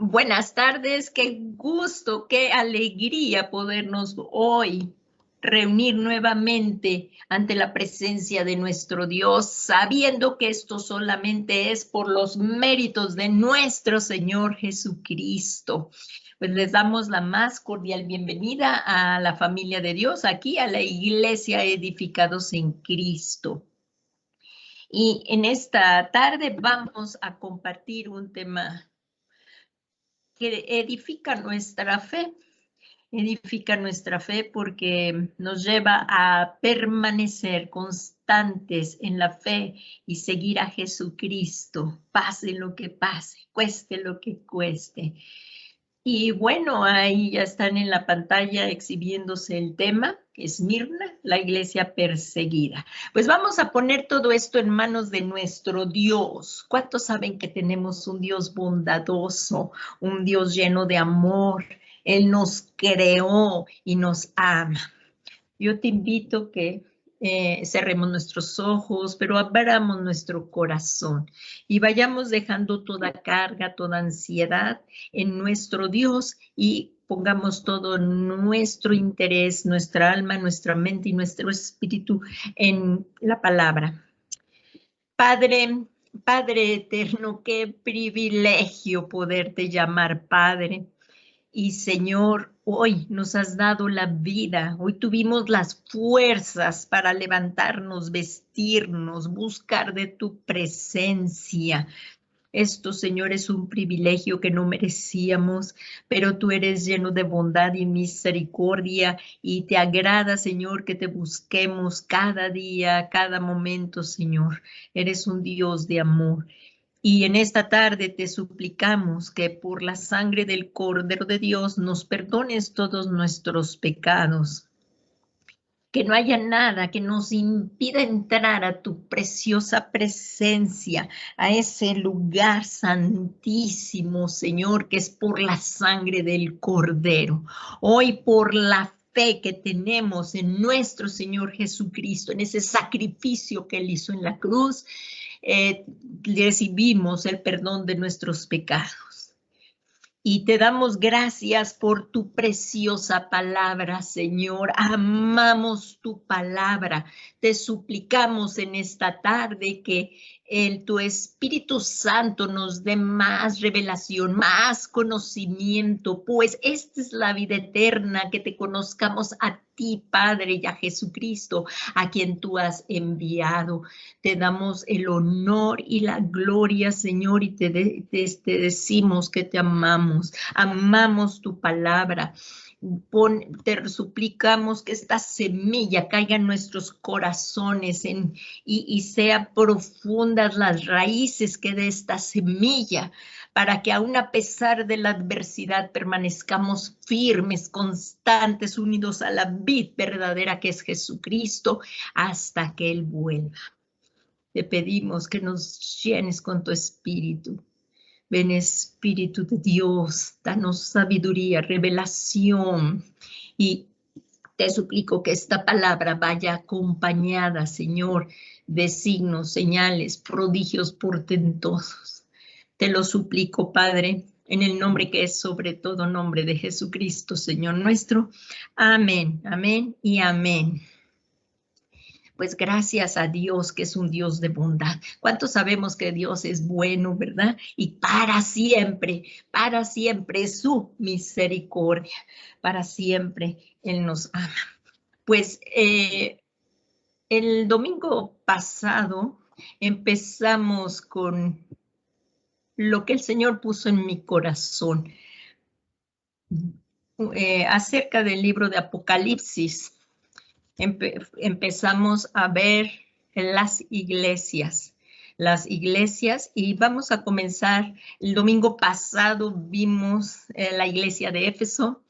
Buenas tardes, qué gusto, qué alegría podernos hoy reunir nuevamente ante la presencia de nuestro Dios, sabiendo que esto solamente es por los méritos de nuestro Señor Jesucristo. Pues les damos la más cordial bienvenida a la familia de Dios, aquí a la Iglesia Edificados en Cristo. Y en esta tarde vamos a compartir un tema que edifica nuestra fe porque nos lleva a permanecer constantes en la fe y seguir a Jesucristo, pase lo que pase, cueste lo que cueste. Y bueno, ahí ya están en la pantalla exhibiéndose el tema, Esmirna, la iglesia perseguida. Pues vamos a poner todo esto en manos de nuestro Dios. ¿Cuántos saben que tenemos un Dios bondadoso, un Dios lleno de amor? Él nos creó y nos ama. Yo te invito que cerremos nuestros ojos, pero abramos nuestro corazón y vayamos dejando toda carga, toda ansiedad en nuestro Dios y pongamos todo nuestro interés, nuestra alma, nuestra mente y nuestro espíritu en la palabra. Padre, Padre eterno, qué privilegio poderte llamar Padre. Y Señor, hoy nos has dado la vida, hoy tuvimos las fuerzas para levantarnos, vestirnos, buscar de tu presencia. Esto, Señor, es un privilegio que no merecíamos, pero tú eres lleno de bondad y misericordia y te agrada, Señor, que te busquemos cada día, cada momento, Señor. Eres un Dios de amor. Y en esta tarde te suplicamos que por la sangre del Cordero de Dios nos perdones todos nuestros pecados. Que no haya nada que nos impida entrar a tu preciosa presencia, a ese lugar santísimo, Señor, que es por la sangre del Cordero. Hoy por la fe que tenemos en nuestro Señor Jesucristo, en ese sacrificio que Él hizo en la cruz, recibimos el perdón de nuestros pecados. Y te damos gracias por tu preciosa palabra, Señor. Amamos tu palabra. Te suplicamos en esta tarde que tu Espíritu Santo nos dé más revelación, más conocimiento, pues esta es la vida eterna, que te conozcamos a ti, Padre, y a Jesucristo, a quien tú has enviado. Te damos el honor y la gloria, Señor, y te decimos que te amamos. Amamos tu palabra. Te suplicamos que esta semilla caiga en nuestros corazones y sea profundas las raíces que de esta semilla, para que aún a pesar de la adversidad permanezcamos firmes, constantes, unidos a la vid verdadera que es Jesucristo, hasta que Él vuelva. Te pedimos que nos llenes con tu espíritu. Ven, Espíritu de Dios, danos sabiduría, revelación, y te suplico que esta palabra vaya acompañada, Señor, de signos, señales, prodigios portentosos. Te lo suplico, Padre, en el nombre que es sobre todo nombre de Jesucristo, Señor nuestro. Amén, amén y amén. Pues gracias a Dios, que es un Dios de bondad. ¿Cuántos sabemos que Dios es bueno, verdad? Y para siempre su misericordia, para siempre Él nos ama. Pues el domingo pasado empezamos con lo que el Señor puso en mi corazón acerca del libro de Apocalipsis. Empezamos a ver las iglesias, y vamos a comenzar. El domingo pasado vimos la iglesia de Éfeso,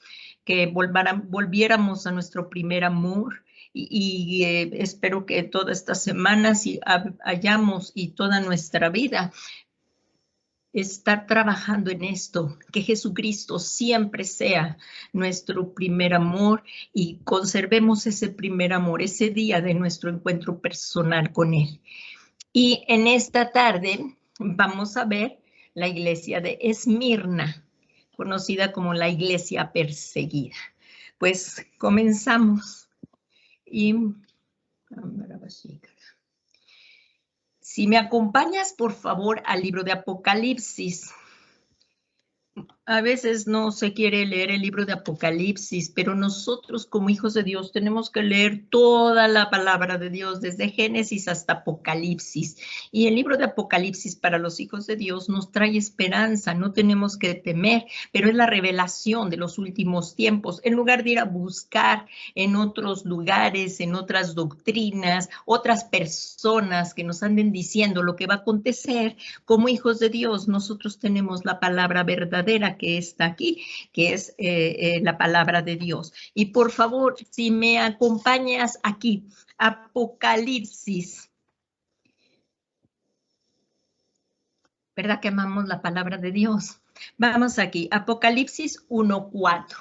que volviéramos a nuestro primer amor, y espero que toda esta semana si hayamos y toda nuestra vida estar trabajando en esto, que Jesucristo siempre sea nuestro primer amor y conservemos ese primer amor, ese día de nuestro encuentro personal con Él. Y en esta tarde vamos a ver la iglesia de Esmirna. conocida como la iglesia perseguida. Pues comenzamos. Y si me acompañas, por favor, al libro de Apocalipsis. A veces no se quiere leer el libro de Apocalipsis, pero nosotros como hijos de Dios tenemos que leer toda la palabra de Dios, desde Génesis hasta Apocalipsis. Y el libro de Apocalipsis para los hijos de Dios nos trae esperanza, no tenemos que temer, pero es la revelación de los últimos tiempos. En lugar de ir a buscar en otros lugares, en otras doctrinas, otras personas que nos anden diciendo lo que va a acontecer, como hijos de Dios, nosotros tenemos la palabra verdadera que está aquí, que es la palabra de Dios. Y por favor, si me acompañas aquí, Apocalipsis. ¿Verdad que amamos la palabra de Dios? Vamos aquí, Apocalipsis 1:4.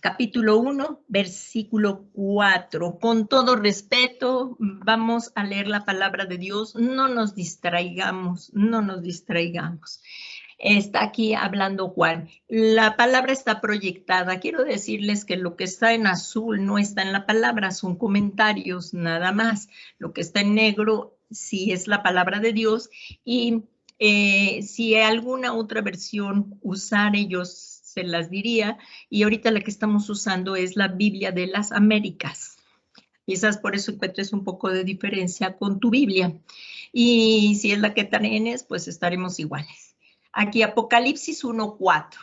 Capítulo 1, versículo 4. Con todo respeto, vamos a leer la palabra de Dios. No nos distraigamos, no nos distraigamos. Está aquí hablando Juan. La palabra está proyectada. Quiero decirles que lo que está en azul no está en la palabra, son comentarios nada más. Lo que está en negro sí es la palabra de Dios. Y si alguna otra versión usar, ellos se las diría. Y ahorita la que estamos usando es la Biblia de las Américas. Quizás por eso encuentres un poco de diferencia con tu Biblia. Y si es la que tienes, pues estaremos iguales. Aquí Apocalipsis 1:4.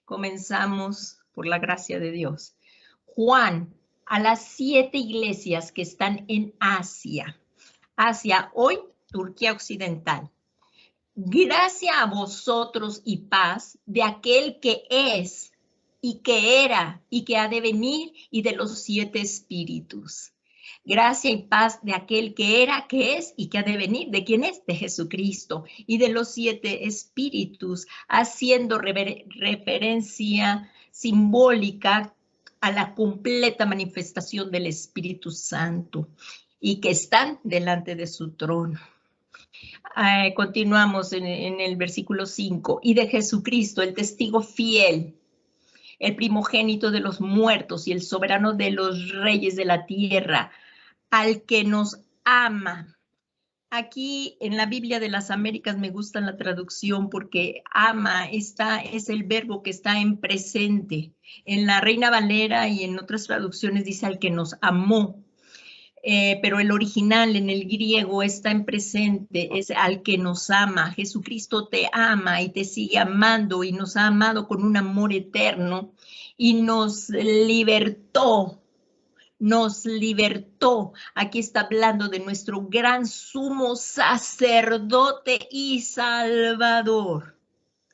Comenzamos por la gracia de Dios. Juan, a las 7 iglesias que están en Asia. Asia, hoy Turquía Occidental. Gracia a vosotros y paz de aquel que es y que era y que ha de venir y de los 7 espíritus. Gracia y paz de aquel que era, que es y que ha de venir. ¿De quién es? De Jesucristo. Y de los 7 espíritus, haciendo referencia simbólica a la completa manifestación del Espíritu Santo y que están delante de su trono. Continuamos en el versículo 5. Y de Jesucristo, el testigo fiel, el primogénito de los muertos y el soberano de los reyes de la tierra, al que nos ama. Aquí en la Biblia de las Américas me gusta la traducción porque ama es el verbo que está en presente. En la Reina Valera y en otras traducciones dice al que nos amó. Pero el original en el griego está en presente, es al que nos ama. Jesucristo te ama y te sigue amando y nos ha amado con un amor eterno y nos libertó. Nos libertó. Aquí está hablando de nuestro gran sumo sacerdote y salvador.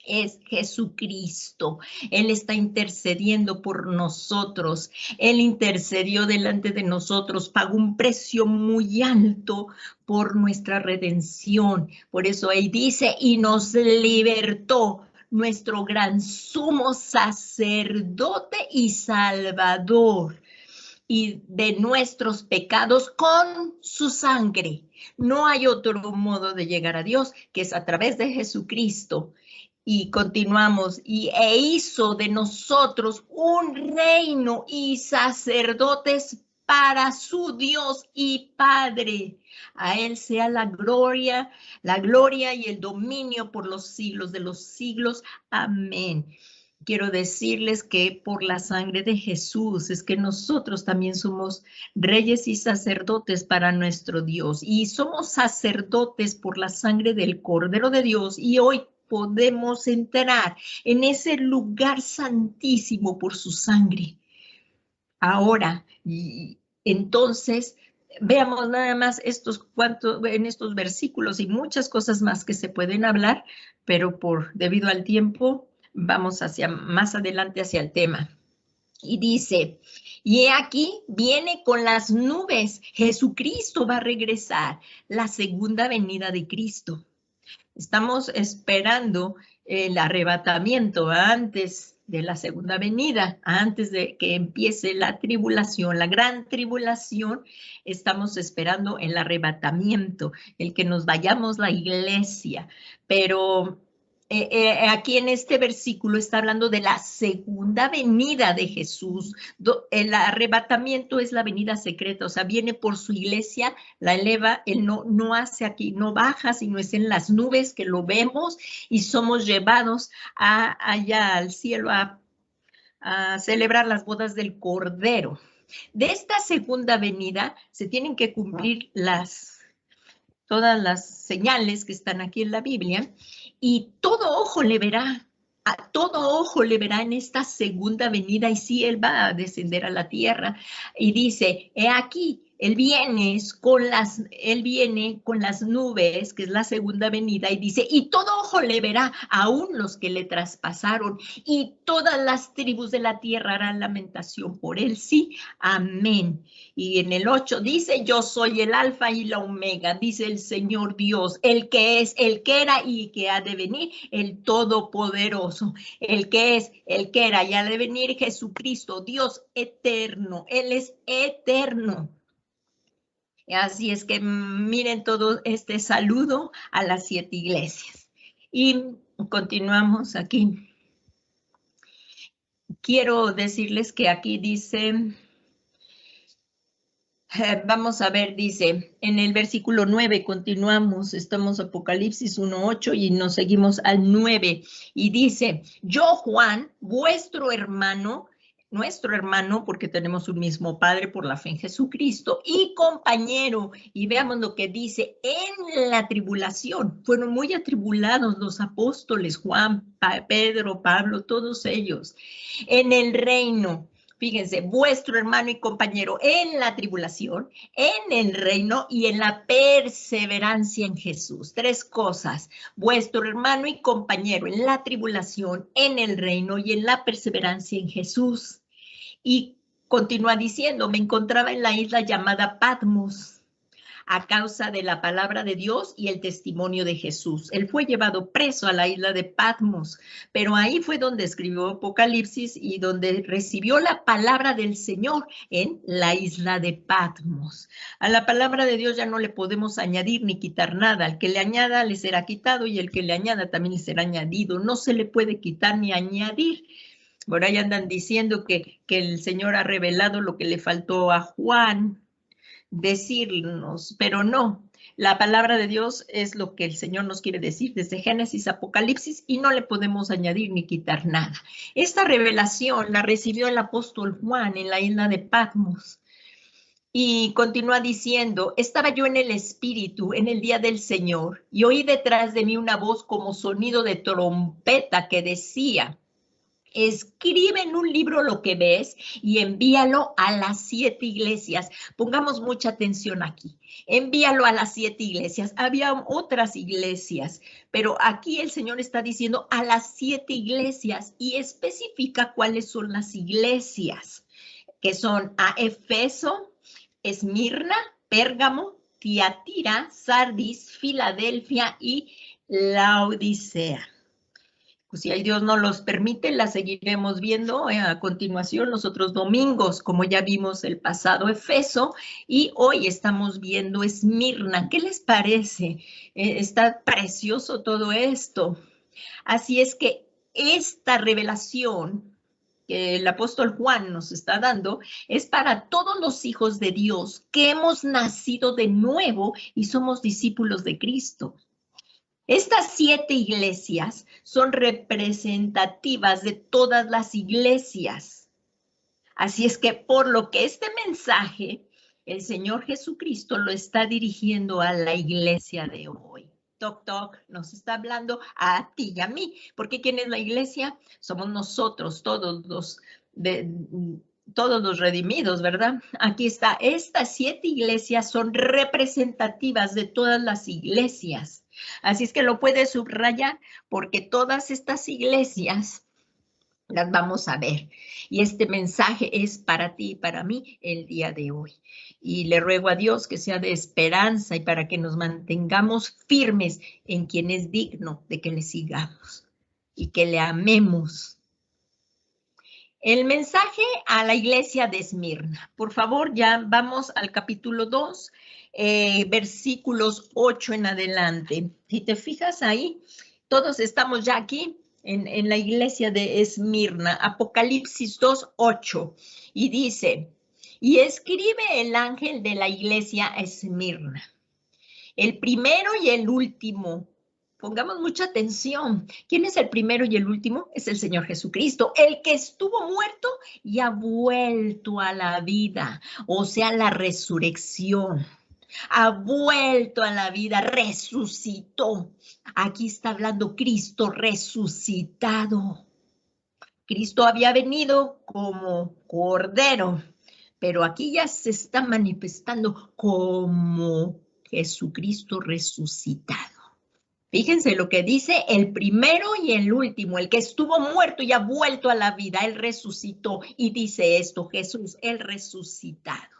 Es Jesucristo. Él está intercediendo por nosotros. Él intercedió delante de nosotros, pagó un precio muy alto por nuestra redención. Por eso ahí dice, y nos libertó, nuestro gran sumo sacerdote y salvador, y de nuestros pecados con su sangre. No hay otro modo de llegar a Dios que es a través de Jesucristo. Y continuamos, e hizo de nosotros un reino y sacerdotes para su Dios y Padre. A Él sea la gloria y el dominio por los siglos de los siglos. Amén. Quiero decirles que por la sangre de Jesús es que nosotros también somos reyes y sacerdotes para nuestro Dios. Y somos sacerdotes por la sangre del Cordero de Dios. Y hoy podemos entrar en ese lugar santísimo por su sangre. Ahora, y entonces, veamos nada más en estos versículos y muchas cosas más que se pueden hablar, pero debido al tiempo, vamos más adelante hacia el tema. Y dice, y he aquí, viene con las nubes, Jesucristo va a regresar, la segunda venida de Cristo. Estamos esperando el arrebatamiento antes de la segunda venida, antes de que empiece la tribulación, la gran tribulación. Estamos esperando el arrebatamiento, el que nos vayamos la iglesia, pero aquí en este versículo está hablando de la segunda venida de Jesús. El arrebatamiento es la venida secreta, o sea, viene por su iglesia, la eleva, él no hace aquí, no baja, sino es en las nubes que lo vemos y somos llevados allá al cielo a celebrar las bodas del Cordero. De esta segunda venida se tienen que cumplir todas las señales que están aquí en la Biblia, y todo ojo le verá, a todo ojo le verá en esta segunda venida, y sí, él va a descender a la tierra, y dice, he aquí, él viene con las nubes, que es la segunda venida, y dice, y todo ojo le verá, aún los que le traspasaron, y todas las tribus de la tierra harán lamentación por él, sí, amén. Y en el 8 dice, yo soy el alfa y la omega, dice el Señor Dios, el que es, el que era y que ha de venir, el todopoderoso, el que es, el que era y ha de venir, Jesucristo, Dios eterno, Él es eterno. Así es que miren todo este saludo a las 7 iglesias. Y continuamos aquí. Quiero decirles que aquí dice, vamos a ver, dice, en el versículo 9, continuamos, estamos Apocalipsis 1:8 y nos seguimos al 9. Y dice, yo Juan, vuestro hermano, nuestro hermano, porque tenemos un mismo Padre por la fe en Jesucristo, y compañero, y veamos lo que dice, en la tribulación, fueron muy atribulados los apóstoles, Juan, Pedro, Pablo, todos ellos, en el reino. Fíjense, vuestro hermano y compañero en la tribulación, en el reino y en la perseverancia en Jesús. 3 cosas, vuestro hermano y compañero en la tribulación, en el reino y en la perseverancia en Jesús. Y continúa diciendo, me encontraba en la isla llamada Patmos a causa de la palabra de Dios y el testimonio de Jesús. Él fue llevado preso a la isla de Patmos, pero ahí fue donde escribió Apocalipsis y donde recibió la palabra del Señor en la isla de Patmos. A la palabra de Dios ya no le podemos añadir ni quitar nada. Al que le añada le será quitado y el que le añada también le será añadido. No se le puede quitar ni añadir. Por ahí andan diciendo que el Señor ha revelado lo que le faltó a Juan decirnos, pero no. La palabra de Dios es lo que el Señor nos quiere decir desde Génesis a Apocalipsis y no le podemos añadir ni quitar nada. Esta revelación la recibió el apóstol Juan en la isla de Patmos. Y continúa diciendo, estaba yo en el Espíritu en el día del Señor y oí detrás de mí una voz como sonido de trompeta que decía, escribe en un libro lo que ves y envíalo a las 7 iglesias. Pongamos mucha atención aquí. Envíalo a las 7 iglesias. Había otras iglesias, pero aquí el Señor está diciendo a las 7 iglesias y especifica cuáles son las iglesias, que son a Efeso, Esmirna, Pérgamo, Tiatira, Sardis, Filadelfia y Laodicea. Pues si Dios nos los permite, la seguiremos viendo a continuación los otros domingos, como ya vimos el pasado Efeso, y hoy estamos viendo Esmirna. ¿Qué les parece? Está precioso todo esto. Así es que esta revelación que el apóstol Juan nos está dando es para todos los hijos de Dios que hemos nacido de nuevo y somos discípulos de Cristo. Estas 7 iglesias son representativas de todas las iglesias. Así es que por lo que este mensaje, el Señor Jesucristo lo está dirigiendo a la iglesia de hoy. Toc, toc, nos está hablando a ti y a mí. Porque ¿quién es la iglesia? Somos nosotros, todos los redimidos, ¿verdad? Aquí está, estas 7 iglesias son representativas de todas las iglesias. Así es que lo puedes subrayar porque todas estas iglesias las vamos a ver. Y este mensaje es para ti y para mí el día de hoy. Y le ruego a Dios que sea de esperanza y para que nos mantengamos firmes en quien es digno de que le sigamos y que le amemos. El mensaje a la iglesia de Esmirna. Por favor, ya vamos al capítulo 2, versículos 8 en adelante. Si te fijas ahí, Todos estamos ya aquí en la iglesia de Esmirna, Apocalipsis 2:8, y dice, y escribe el ángel de la iglesia a Esmirna, el primero y el último. Pongamos mucha atención. ¿Quién es el primero y el último? Es el Señor Jesucristo, el que estuvo muerto y ha vuelto a la vida, o sea, la resurrección. Ha vuelto a la vida, resucitó. Aquí está hablando Cristo resucitado. Cristo había venido como cordero, pero aquí ya se está manifestando como Jesucristo resucitado. Fíjense lo que dice el primero y el último, el que estuvo muerto y ha vuelto a la vida, él resucitó y dice esto, Jesús, el resucitado.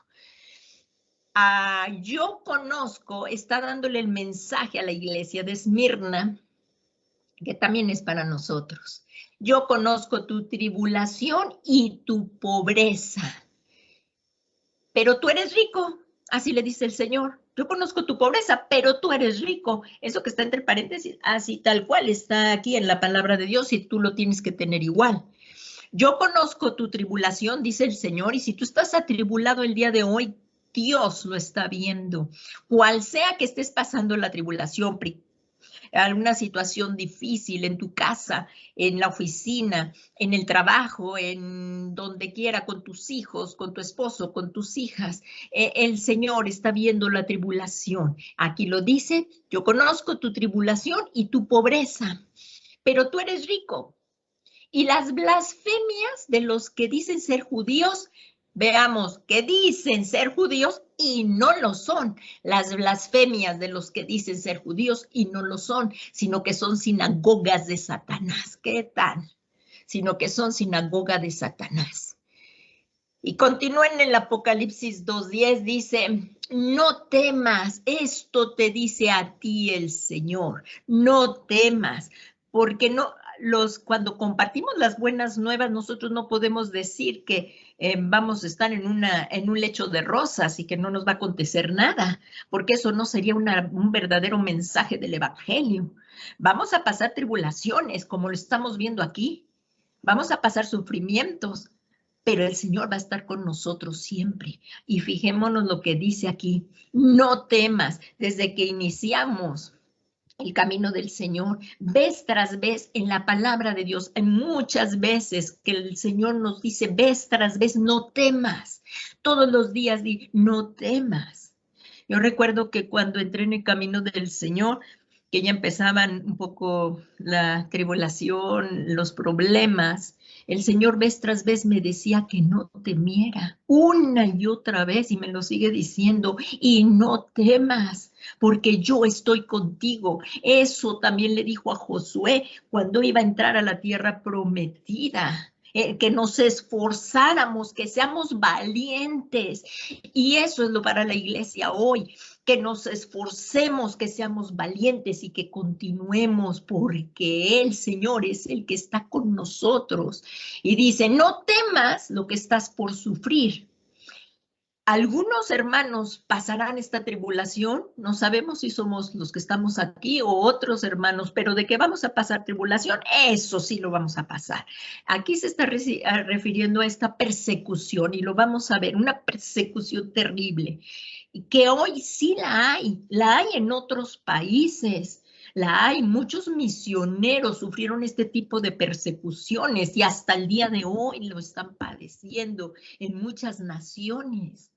Yo conozco, está dándole el mensaje a la iglesia de Esmirna, que también es para nosotros. Yo conozco tu tribulación y tu pobreza, pero tú eres rico, así le dice el Señor. Yo conozco tu pobreza, pero tú eres rico. Eso que está entre paréntesis, así tal cual está aquí en la palabra de Dios y tú lo tienes que tener igual. Yo conozco tu tribulación, dice el Señor, y si tú estás atribulado el día de hoy, Dios lo está viendo. Cual sea que estés pasando la tribulación, alguna situación difícil en tu casa, en la oficina, en el trabajo, en donde quiera, con tus hijos, con tu esposo, con tus hijas, el Señor está viendo la tribulación. Aquí lo dice, yo conozco tu tribulación y tu pobreza, pero tú eres rico. Y las blasfemias de los que dicen ser judíos, veamos, que dicen ser judíos y no lo son. Las blasfemias de los que dicen ser judíos y no lo son, sino que son sinagogas de Satanás. ¿Qué tal? Sino que son sinagoga de Satanás. Y continúa en el Apocalipsis 2:10, dice, no temas, esto te dice a ti el Señor, no temas, porque cuando compartimos las buenas nuevas, nosotros no podemos decir que vamos a estar en un lecho de rosas y que no nos va a acontecer nada, porque eso no sería un verdadero mensaje del Evangelio. Vamos a pasar tribulaciones, como lo estamos viendo aquí, vamos a pasar sufrimientos, pero el Señor va a estar con nosotros siempre. Y fijémonos lo que dice aquí, no temas, desde que iniciamos el camino del Señor, vez tras vez en la palabra de Dios, hay muchas veces que el Señor nos dice, vez tras vez, no temas. Todos los días no temas. Yo recuerdo que cuando entré en el camino del Señor, que ya empezaban un poco la tribulación, los problemas, el Señor vez tras vez me decía que no temiera, una y otra vez, y me lo sigue diciendo, y no temas, porque yo estoy contigo. Eso también le dijo a Josué cuando iba a entrar a la tierra prometida. Que nos esforzáramos, que seamos valientes. Y eso es lo para la iglesia hoy, que nos esforcemos, que seamos valientes y que continuemos, porque el Señor es el que está con nosotros. Y dice, no temas lo que estás por sufrir. Algunos hermanos pasarán esta tribulación, no sabemos si somos los que estamos aquí o otros hermanos, pero de que vamos a pasar tribulación, eso sí lo vamos a pasar. Aquí se está refiriendo a esta persecución y lo vamos a ver, una persecución terrible, que hoy sí la hay en otros países. La hay, muchos misioneros sufrieron este tipo de persecuciones y hasta el día de hoy lo están padeciendo en muchas naciones.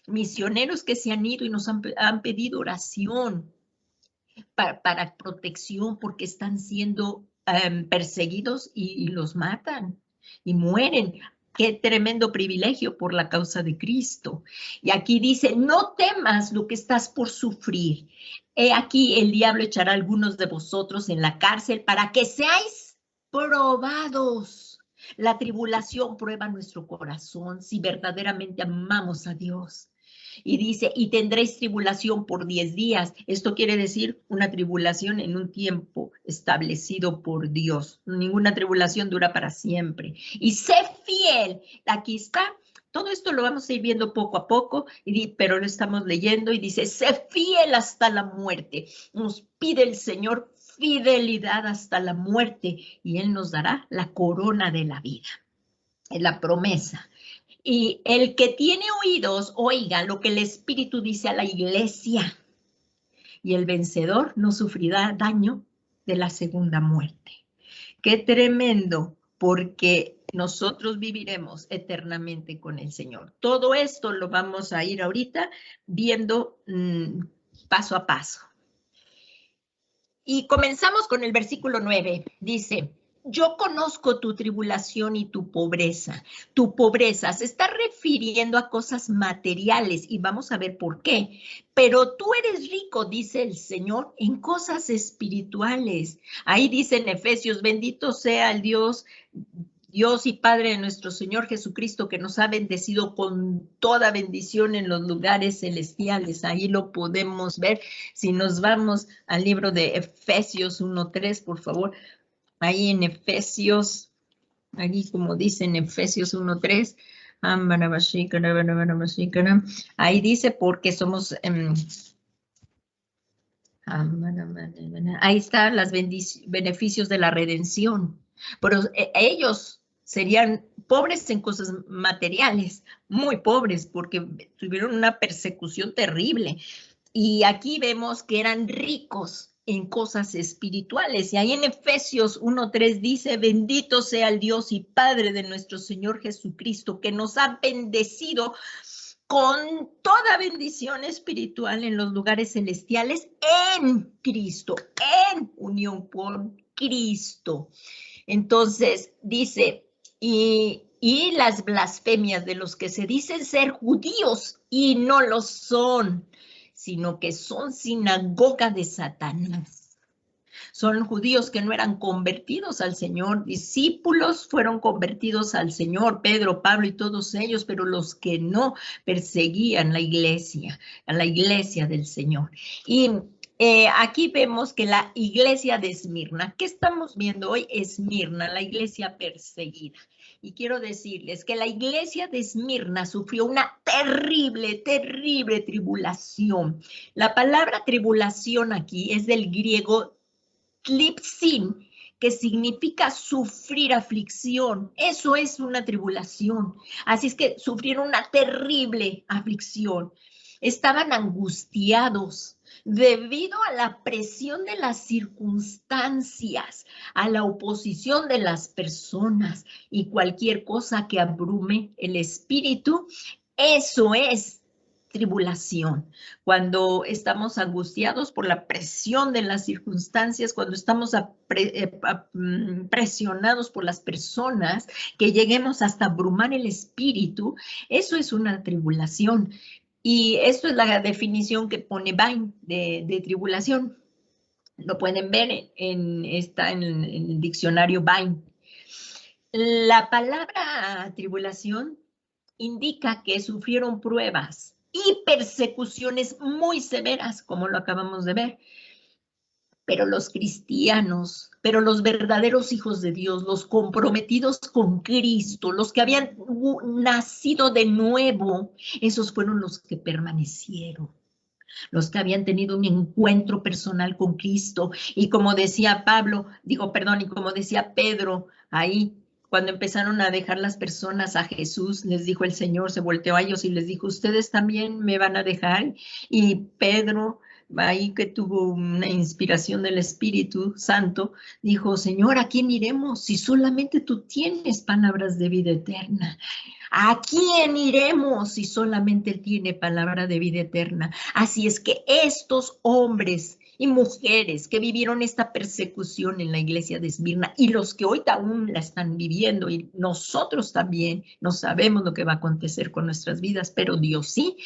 Misioneros que se han ido y nos han pedido oración para protección porque están siendo perseguidos y los matan y mueren. Qué tremendo privilegio por la causa de Cristo. Y aquí dice, no temas lo que estás por sufrir. He aquí el diablo echará a algunos de vosotros en la cárcel para que seáis probados. La tribulación prueba nuestro corazón si verdaderamente amamos a Dios. Y dice, y tendréis tribulación por 10 días. Esto quiere decir una tribulación en un tiempo establecido por Dios. Ninguna tribulación dura para siempre. Y sé fiel. Aquí está. Todo esto lo vamos a ir viendo poco a poco, pero lo estamos leyendo y dice, sé fiel hasta la muerte. Nos pide el Señor fidelidad hasta la muerte y Él nos dará la corona de la vida. Es la promesa. Y el que tiene oídos, oiga lo que el Espíritu dice a la iglesia. Y el vencedor no sufrirá daño de la segunda muerte. ¡Qué tremendo! Porque nosotros viviremos eternamente con el Señor. Todo esto lo vamos a ir ahorita viendo paso a paso. Y comenzamos con el versículo 9. Dice: yo conozco tu tribulación y tu pobreza. Tu pobreza se está refiriendo a cosas materiales y vamos a ver por qué. Pero tú eres rico, dice el Señor, en cosas espirituales. Ahí dice en Efesios: bendito sea el Dios y Padre de nuestro Señor Jesucristo, que nos ha bendecido con toda bendición en los lugares celestiales. Ahí lo podemos ver. Si nos vamos al libro de Efesios 1:3, por favor. Ahí en Efesios, ahí como dice en Efesios 1:3, ahí dice: porque somos, ahí están los beneficios de la redención. Pero ellos serían pobres en cosas materiales, muy pobres, porque tuvieron una persecución terrible. Y aquí vemos que eran ricos en cosas espirituales. Y ahí en Efesios 1:3 dice: bendito sea el Dios y Padre de nuestro Señor Jesucristo, que nos ha bendecido con toda bendición espiritual en los lugares celestiales en Cristo, en unión con Cristo. Entonces dice: y las blasfemias de los que se dicen ser judíos y no lo son, sino que son sinagoga de Satanás. Son judíos que no eran convertidos al Señor. Discípulos fueron convertidos al Señor, Pedro, Pablo y todos ellos, pero los que no perseguían la iglesia, a la iglesia del Señor. Y aquí vemos que la iglesia de Esmirna, ¿qué estamos viendo hoy? Esmirna, la iglesia perseguida. Y quiero decirles que la iglesia de Esmirna sufrió una terrible, terrible tribulación. La palabra tribulación aquí es del griego tlipsin, que significa sufrir aflicción. Eso es una tribulación. Así es que sufrieron una terrible aflicción. Estaban angustiados debido a la presión de las circunstancias, a la oposición de las personas y cualquier cosa que abrume el espíritu. Eso es tribulación. Cuando estamos angustiados por la presión de las circunstancias, cuando estamos presionados por las personas, que lleguemos hasta abrumar el espíritu, eso es una tribulación. Y esto es la definición que pone Vine de tribulación. Lo pueden ver está en el diccionario Vine. La palabra tribulación indica que sufrieron pruebas y persecuciones muy severas, como lo acabamos de ver. Pero los cristianos, pero los verdaderos hijos de Dios, los comprometidos con Cristo, los que habían nacido de nuevo, esos fueron los que permanecieron, los que habían tenido un encuentro personal con Cristo. Y como decía y como decía Pedro ahí, cuando empezaron a dejar las personas a Jesús, les dijo el Señor, se volteó a ellos y les dijo: ¿ustedes también me van a dejar? Y Pedro, ahí que tuvo una inspiración del Espíritu Santo, dijo: Señor, ¿a quién iremos si solamente tú tienes palabras de vida eterna? ¿A quién iremos si solamente Él tiene palabra de vida eterna? Así es que estos hombres y mujeres que vivieron esta persecución en la iglesia de Esmirna y los que hoy aún la están viviendo, y nosotros también no sabemos lo que va a acontecer con nuestras vidas, pero Dios sí,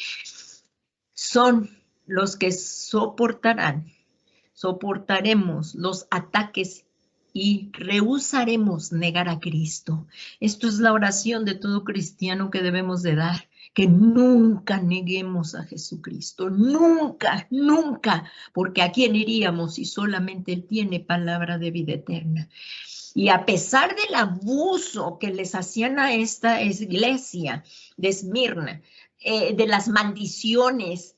son los que soportaremos los ataques y rehusaremos negar a Cristo. Esto es la oración de todo cristiano que debemos de dar, que nunca neguemos a Jesucristo, nunca, nunca, porque ¿a quién iríamos si solamente Él tiene palabra de vida eterna? Y a pesar del abuso que les hacían a esta iglesia de Esmirna, de las maldiciones,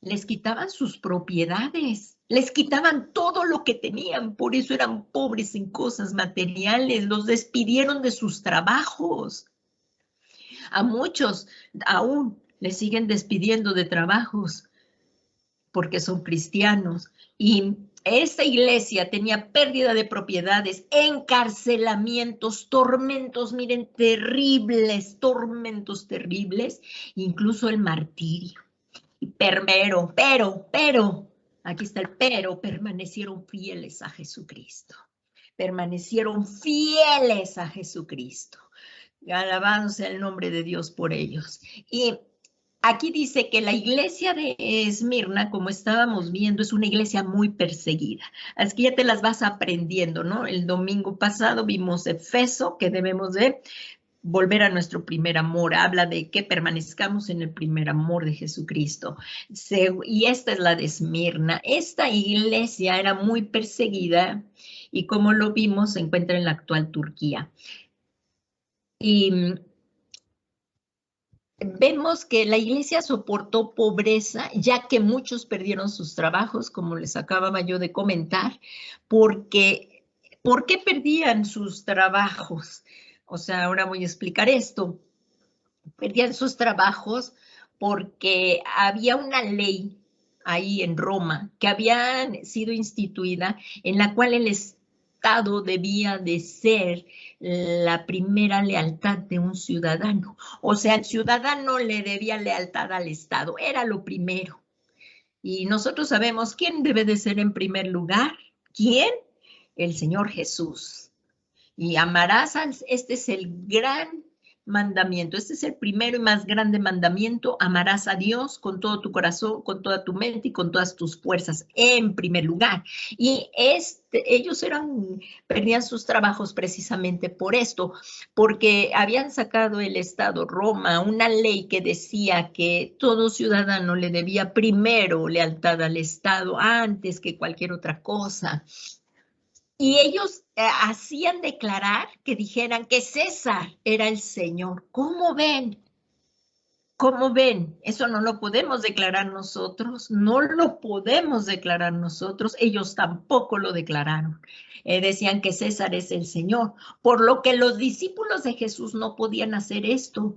les quitaban sus propiedades. Les quitaban todo lo que tenían, por eso eran pobres en cosas materiales, los despidieron de sus trabajos. A muchos aún les siguen despidiendo de trabajos porque son cristianos. Y esta iglesia tenía pérdida de propiedades, encarcelamientos, tormentos, miren, terribles, tormentos terribles, incluso el martirio. Pero, aquí está el pero, permanecieron fieles a Jesucristo. Permanecieron fieles a Jesucristo. Alabado sea el nombre de Dios por ellos. Y aquí dice que la iglesia de Esmirna, como estábamos viendo, es una iglesia muy perseguida. Así que ya te las vas aprendiendo, ¿no? El domingo pasado vimos Efeso, que debemos de volver a nuestro primer amor. Habla de que permanezcamos en el primer amor de Jesucristo. Y esta es la de Esmirna. Esta iglesia era muy perseguida y como lo vimos, se encuentra en la actual Turquía. Y vemos que la iglesia soportó pobreza, ya que muchos perdieron sus trabajos, como les acababa yo de comentar, porque ¿por qué perdían sus trabajos? O sea, ahora voy a explicar esto. Perdían sus trabajos porque había una ley ahí en Roma que había sido instituida en la cual el Estado debía de ser la primera lealtad de un ciudadano. O sea, el ciudadano le debía lealtad al Estado, era lo primero. Y nosotros sabemos quién debe de ser en primer lugar. ¿Quién? El Señor Jesús. Y amarás, este es el gran mandamiento, este es el primero y más grande mandamiento, amarás a Dios con todo tu corazón, con toda tu mente y con todas tus fuerzas, en primer lugar. Y ellos perdían sus trabajos precisamente por esto, porque habían sacado el Estado Roma una ley que decía que todo ciudadano le debía primero lealtad al Estado antes que cualquier otra cosa. Y ellos hacían declarar que dijeran que César era el Señor. ¿Cómo ven? ¿Cómo ven? Eso no lo podemos declarar nosotros, no lo podemos declarar nosotros, ellos tampoco lo declararon. Decían que César es el Señor, por lo que los discípulos de Jesús no podían hacer esto.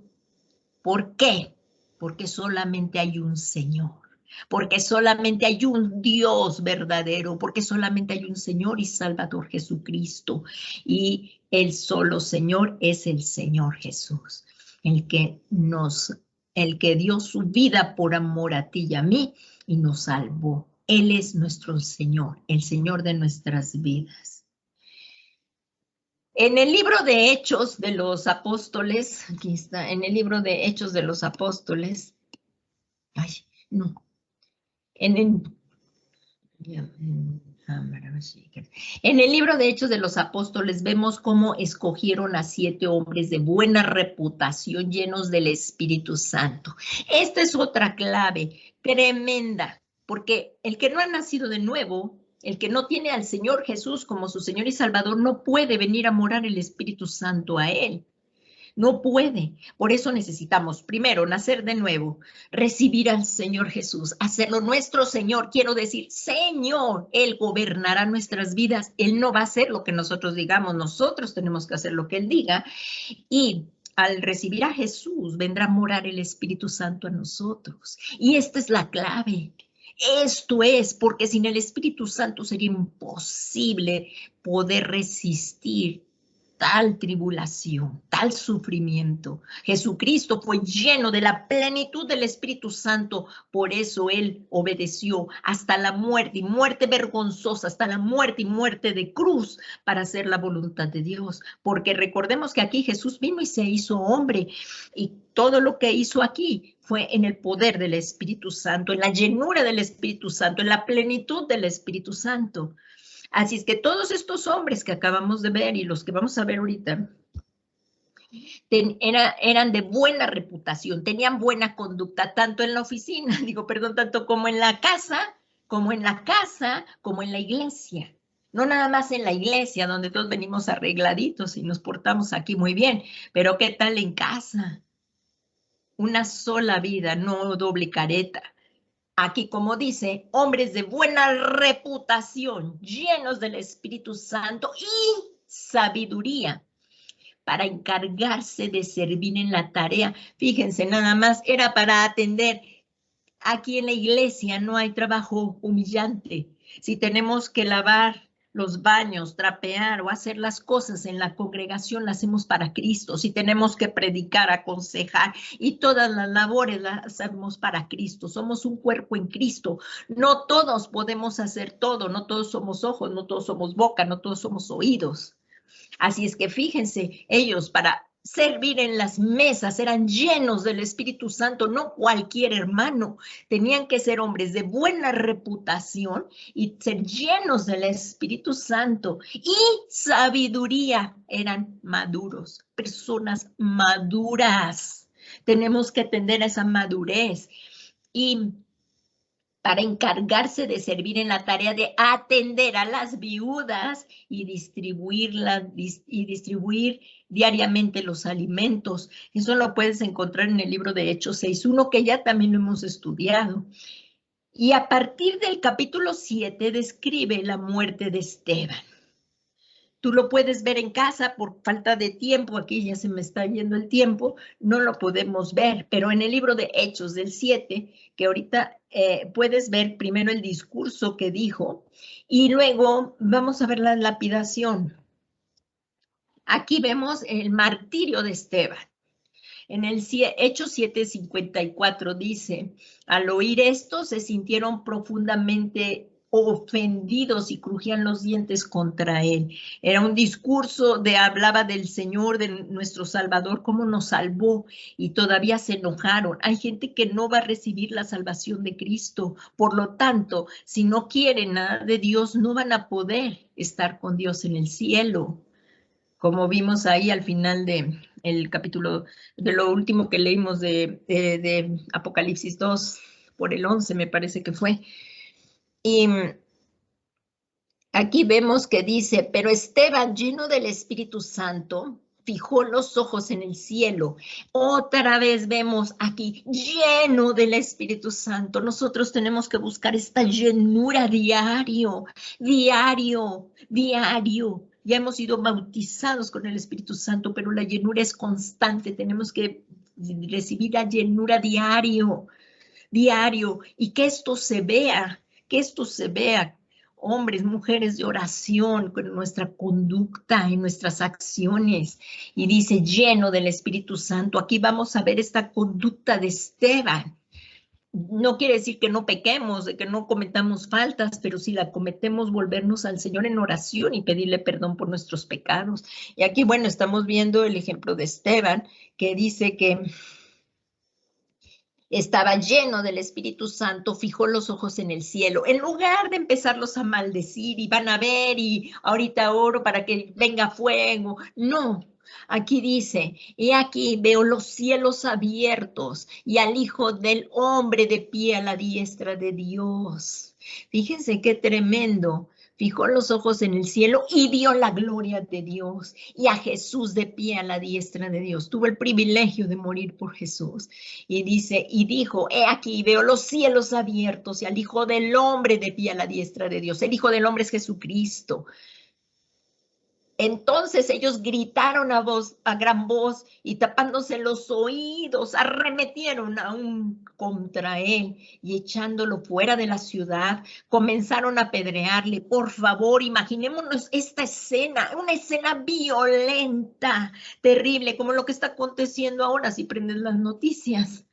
¿Por qué? Porque solamente hay un Señor. Porque solamente hay un Dios verdadero, porque solamente hay un Señor y Salvador Jesucristo. Y el solo Señor es el Señor Jesús, el que dio su vida por amor a ti y a mí y nos salvó. Él es nuestro Señor, el Señor de nuestras vidas. En el libro de Hechos de los Apóstoles, aquí está, en el libro de Hechos de los Apóstoles, en el libro de Hechos de los Apóstoles vemos cómo escogieron a 7 hombres de buena reputación llenos del Espíritu Santo. Esta es otra clave tremenda, porque el que no ha nacido de nuevo, el que no tiene al Señor Jesús como su Señor y Salvador, no puede venir a morar el Espíritu Santo a él. No puede. Por eso necesitamos, primero, nacer de nuevo, recibir al Señor Jesús, hacerlo nuestro Señor. Quiero decir, Señor, Él gobernará nuestras vidas. Él no va a hacer lo que nosotros digamos, nosotros tenemos que hacer lo que Él diga. Y al recibir a Jesús, vendrá a morar el Espíritu Santo a nosotros. Y esta es la clave. Esto es, porque sin el Espíritu Santo sería imposible poder resistir tal tribulación, tal sufrimiento. Jesucristo fue lleno de la plenitud del Espíritu Santo, por eso Él obedeció hasta la muerte, y muerte vergonzosa, hasta la muerte y muerte de cruz, para hacer la voluntad de Dios. Porque recordemos que aquí Jesús vino y se hizo hombre, y todo lo que hizo aquí fue en el poder del Espíritu Santo, en la llenura del Espíritu Santo, en la plenitud del Espíritu Santo. Así es que todos estos hombres que acabamos de ver y los que vamos a ver ahorita eran de buena reputación, tenían buena conducta, tanto en la oficina, tanto como en la casa, como en la iglesia. No nada más en la iglesia, donde todos venimos arregladitos y nos portamos aquí muy bien, pero ¿qué tal en casa? Una sola vida, no doble careta. Aquí, como dice, hombres de buena reputación, llenos del Espíritu Santo y sabiduría, para encargarse de servir en la tarea. Fíjense, nada más era para atender. Aquí en la iglesia no hay trabajo humillante. Si tenemos que lavar los baños, trapear o hacer las cosas en la congregación, las hacemos para Cristo. Si tenemos que predicar, aconsejar y todas las labores las hacemos para Cristo. Somos un cuerpo en Cristo. No todos podemos hacer todo, no todos somos ojos, no todos somos boca, no todos somos oídos. Así es que fíjense, ellos para servir en las mesas eran llenos del Espíritu Santo, no cualquier hermano. Tenían que ser hombres de buena reputación y ser llenos del Espíritu Santo y sabiduría. Eran maduros, personas maduras. Tenemos que atender a esa madurez y para encargarse de servir en la tarea de atender a las viudas y distribuir diariamente los alimentos. Eso lo puedes encontrar en el libro de Hechos 6.1, que ya también lo hemos estudiado. Y a partir del capítulo 7 describe la muerte de Esteban. Tú lo puedes ver en casa por falta de tiempo, aquí ya se me está yendo el tiempo, no lo podemos ver, pero en el libro de Hechos del 7, que ahorita puedes ver primero el discurso que dijo y luego vamos a ver la lapidación. Aquí vemos el martirio de Esteban. En el Hechos 7:54 dice, al oír esto se sintieron profundamente ofendidos y crujían los dientes contra él. Era un discurso hablaba del Señor, de nuestro Salvador, cómo nos salvó y todavía se enojaron. Hay gente que no va a recibir la salvación de Cristo. Por lo tanto, si no quieren nada de Dios, no van a poder estar con Dios en el cielo. Como vimos ahí al final del capítulo, de lo último que leímos de Apocalipsis 2, por el 11 me parece que fue. Y aquí vemos que dice, pero Esteban, lleno del Espíritu Santo, fijó los ojos en el cielo. Otra vez vemos aquí, lleno del Espíritu Santo. Nosotros tenemos que buscar esta llenura diario. Ya hemos sido bautizados con el Espíritu Santo, pero la llenura es constante. Tenemos que recibir la llenura diario, y que esto se vea, hombres, mujeres de oración, con nuestra conducta y nuestras acciones. Y dice, lleno del Espíritu Santo. Aquí vamos a ver esta conducta de Esteban. No quiere decir que no pequemos, de que no cometamos faltas, pero si la cometemos, volvernos al Señor en oración y pedirle perdón por nuestros pecados. Y aquí, bueno, estamos viendo el ejemplo de Esteban, que dice que estaba lleno del Espíritu Santo, fijó los ojos en el cielo. En lugar de empezarlos a maldecir y van a ver y ahorita oro para que venga fuego, no. Aquí dice, y aquí veo los cielos abiertos y al Hijo del Hombre de pie a la diestra de Dios. Fíjense qué tremendo. Fijó los ojos en el cielo y vio la gloria de Dios y a Jesús de pie a la diestra de Dios. Tuvo el privilegio de morir por Jesús. Y dice, y dijo, he aquí, veo los cielos abiertos y al Hijo del Hombre de pie a la diestra de Dios. El Hijo del Hombre es Jesucristo. Entonces ellos gritaron a gran voz y tapándose los oídos, arremetieron aún contra él y echándolo fuera de la ciudad, comenzaron a apedrearle. Por favor, imaginémonos esta escena, una escena violenta, terrible, como lo que está aconteciendo ahora si prendes las noticias.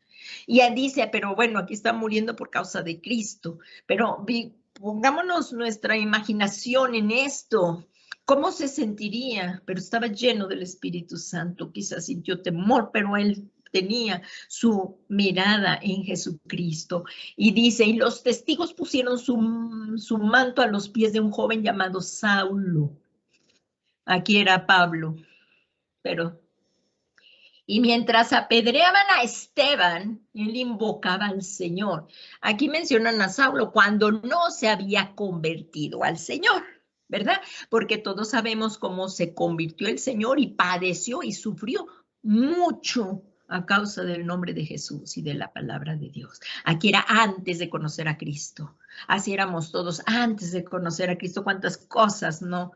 Y él dice, pero bueno, aquí está muriendo por causa de Cristo, pero pongámonos nuestra imaginación en esto. ¿Cómo se sentiría? Pero estaba lleno del Espíritu Santo. Quizás sintió temor, pero él tenía su mirada en Jesucristo. Y dice, y los testigos pusieron su manto a los pies de un joven llamado Saulo. Aquí era Pablo, pero... Y mientras apedreaban a Esteban, él invocaba al Señor. Aquí mencionan a Saulo cuando no se había convertido al Señor, ¿verdad? Porque todos sabemos cómo se convirtió el Señor y padeció y sufrió mucho a causa del nombre de Jesús y de la palabra de Dios. Aquí era antes de conocer a Cristo. Así éramos todos antes de conocer a Cristo. Cuántas cosas, ¿no?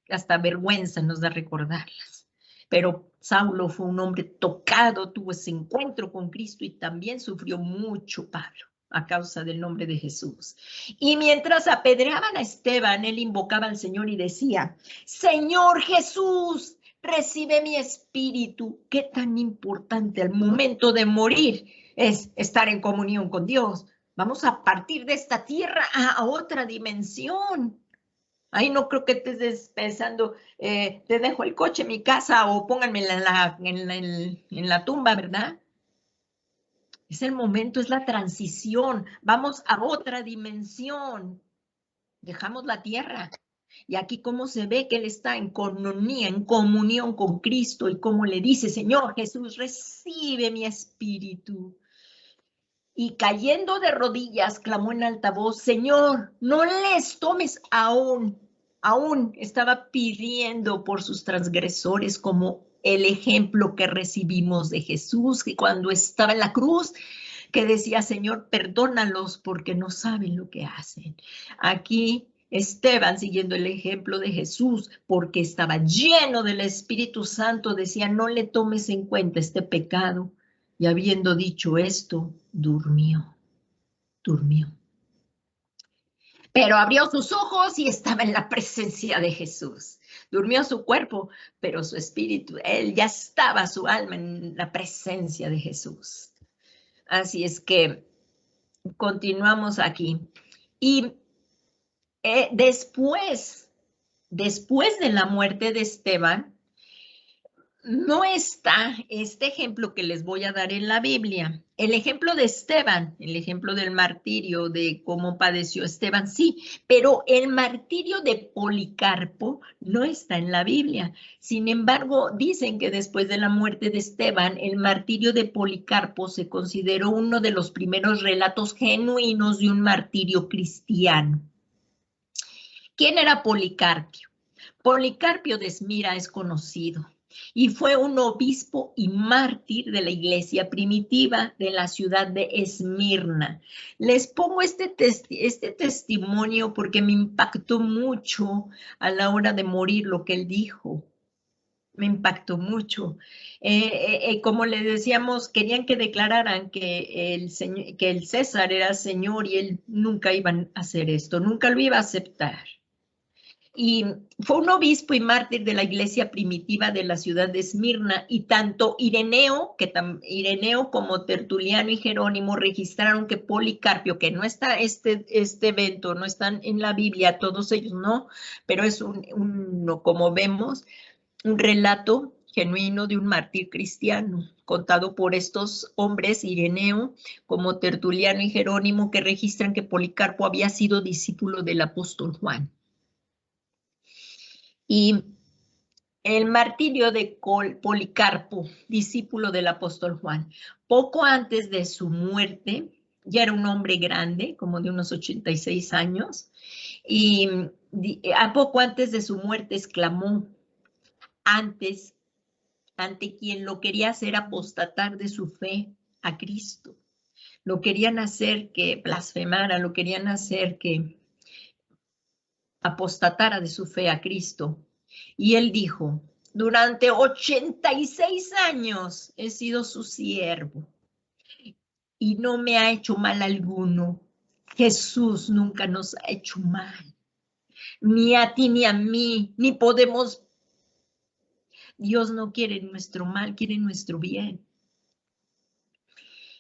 Hasta vergüenza nos da recordarlas. Pero Saulo fue un hombre tocado, tuvo ese encuentro con Cristo y también sufrió mucho Pablo a causa del nombre de Jesús. Y mientras apedreaban a Esteban, él invocaba al Señor y decía, Señor Jesús, recibe mi espíritu. Qué tan importante al momento de morir es estar en comunión con Dios. Vamos a partir de esta tierra a otra dimensión. Ahí no creo que estés pensando, te dejo el coche en mi casa o pónganme en la tumba, ¿verdad? Es el momento, es la transición. Vamos a otra dimensión. Dejamos la tierra. Y aquí cómo se ve que él está en comunión, con Cristo y cómo le dice, Señor Jesús, recibe mi espíritu. Y cayendo de rodillas, clamó en alta voz, Señor, no les tomes aún estaba pidiendo por sus transgresores como el ejemplo que recibimos de Jesús, que cuando estaba en la cruz, que decía, Señor, perdónalos porque no saben lo que hacen. Aquí Esteban, siguiendo el ejemplo de Jesús, porque estaba lleno del Espíritu Santo, decía, no le tomes en cuenta este pecado. Y habiendo dicho esto, durmió. Pero abrió sus ojos y estaba en la presencia de Jesús. Durmió su cuerpo, pero su espíritu, él ya estaba, su alma, en la presencia de Jesús. Así es que continuamos aquí. Y después de la muerte de Esteban, no está este ejemplo que les voy a dar en la Biblia. El ejemplo de Esteban, el ejemplo del martirio, de cómo padeció Esteban, sí, pero el martirio de Policarpo no está en la Biblia. Sin embargo, dicen que después de la muerte de Esteban, el martirio de Policarpo se consideró uno de los primeros relatos genuinos de un martirio cristiano. ¿Quién era Policarpio? Policarpio de Esmira es conocido y fue un obispo y mártir de la iglesia primitiva de la ciudad de Esmirna. Les pongo este testimonio porque me impactó mucho a la hora de morir lo que él dijo. Me impactó mucho. Como le decíamos, querían que declararan que el César era señor y él nunca iba a hacer esto, nunca lo iba a aceptar. Y fue un obispo y mártir de la iglesia primitiva de la ciudad de Esmirna, y tanto Ireneo como Tertuliano y Jerónimo registraron que Policarpio, que no está este evento, no están en la Biblia, todos ellos no, pero es como vemos, un relato genuino de un mártir cristiano, contado por estos hombres, Ireneo, como Tertuliano y Jerónimo, que registran que Policarpo había sido discípulo del apóstol Juan. Y el martirio de Policarpo, discípulo del apóstol Juan, poco antes de su muerte, ya era un hombre grande, como de unos 86 años, y a poco antes de su muerte exclamó, ante quien lo quería hacer apostatar de su fe a Cristo. Lo querían hacer que blasfemara, lo querían hacer que apostatara de su fe a Cristo. Y él dijo, durante 86 años he sido su siervo y no me ha hecho mal alguno. Jesús nunca nos ha hecho mal, ni a ti ni a mí, ni podemos. Dios no quiere nuestro mal, quiere nuestro bien.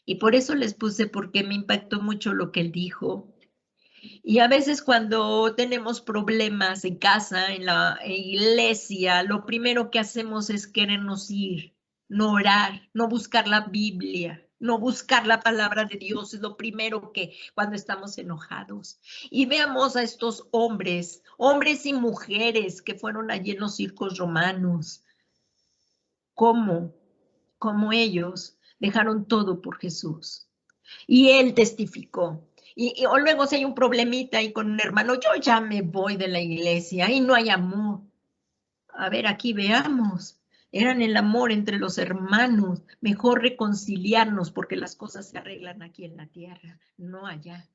Y por eso les puse, porque me impactó mucho lo que él dijo. Y a veces cuando tenemos problemas en casa, en la iglesia, lo primero que hacemos es querernos ir, no orar, no buscar la Biblia, no buscar la palabra de Dios. Es lo primero que cuando estamos enojados. Y veamos a estos hombres y mujeres que fueron allí en los circos romanos, cómo ellos dejaron todo por Jesús. Y él testificó. O luego si hay un problemita ahí con un hermano, yo ya me voy de la iglesia y no hay amor. A ver, aquí veamos. eran el amor entre los hermanos, mejor reconciliarnos porque las cosas se arreglan aquí en la tierra, no allá.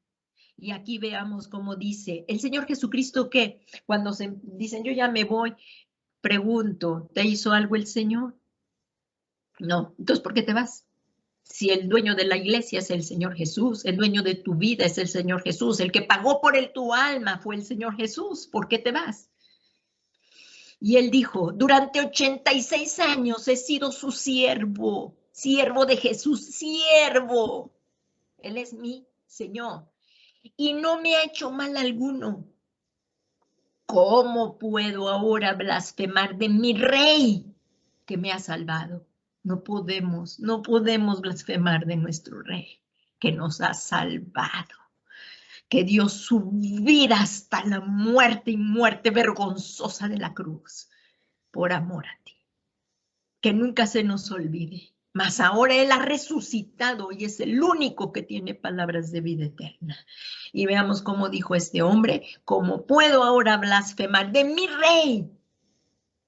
Y aquí veamos cómo dice el Señor Jesucristo que cuando se dicen yo ya me voy, pregunto, ¿te hizo algo el Señor? No, entonces ¿por qué te vas? Si el dueño de la iglesia es el Señor Jesús, el dueño de tu vida es el Señor Jesús, el que pagó por tu alma fue el Señor Jesús, ¿por qué te vas? Y él dijo, durante 86 años he sido su siervo, siervo de Jesús, siervo. Él es mi Señor y no me ha hecho mal alguno. ¿Cómo puedo ahora blasfemar de mi rey que me ha salvado? No podemos blasfemar de nuestro rey que nos ha salvado, que dio su vida hasta la muerte y muerte vergonzosa de la cruz por amor a ti. Que nunca se nos olvide. Mas ahora Él ha resucitado y es el único que tiene palabras de vida eterna. Y veamos cómo dijo este hombre, ¿cómo puedo ahora blasfemar de mi rey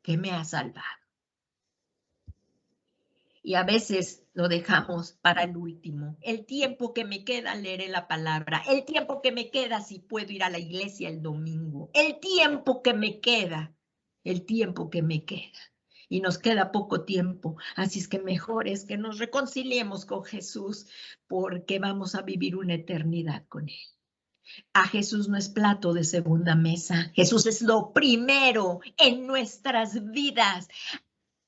que me ha salvado? Y a veces lo dejamos para el último. El tiempo que me queda leeré la palabra. El tiempo que me queda si puedo ir a la iglesia el domingo. El tiempo que me queda. El tiempo que me queda. Y nos queda poco tiempo. Así es que mejor es que nos reconciliemos con Jesús porque vamos a vivir una eternidad con Él. A Jesús no es plato de segunda mesa. Jesús es lo primero en nuestras vidas.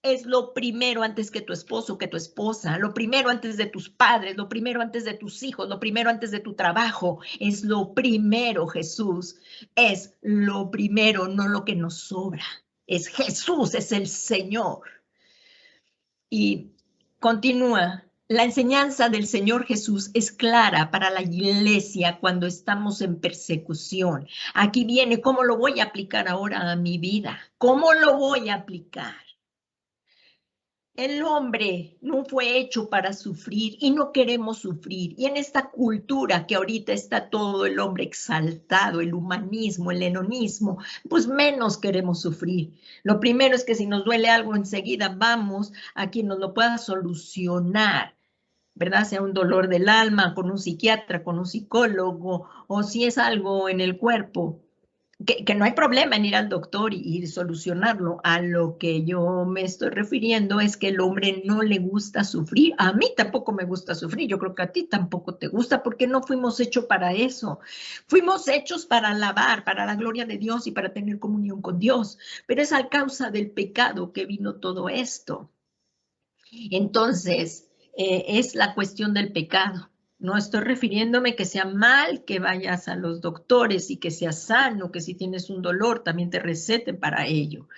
Es lo primero antes que tu esposo, que tu esposa, lo primero antes de tus padres, lo primero antes de tus hijos, lo primero antes de tu trabajo. Es lo primero, Jesús. Es lo primero, no lo que nos sobra. Es Jesús, es el Señor. Y continúa. La enseñanza del Señor Jesús es clara para la iglesia cuando estamos en persecución. Aquí viene cómo lo voy a aplicar ahora a mi vida. ¿Cómo lo voy a aplicar? El hombre no fue hecho para sufrir y no queremos sufrir. Y en esta cultura que ahorita está todo el hombre exaltado, el humanismo, el hedonismo, pues menos queremos sufrir. Lo primero es que si nos duele algo enseguida vamos a quien nos lo pueda solucionar, ¿verdad? Sea un dolor del alma, con un psiquiatra, con un psicólogo, o si es algo en el cuerpo. Que no hay problema en ir al doctor y solucionarlo. A lo que yo me estoy refiriendo es que el hombre no le gusta sufrir. A mí tampoco me gusta sufrir. Yo creo que a ti tampoco te gusta porque no fuimos hechos para eso. Fuimos hechos para alabar, para la gloria de Dios y para tener comunión con Dios. Pero es a causa del pecado que vino todo esto. Entonces, es la cuestión del pecado. No estoy refiriéndome que sea mal que vayas a los doctores y que seas sano, que si tienes un dolor también te receten para ello.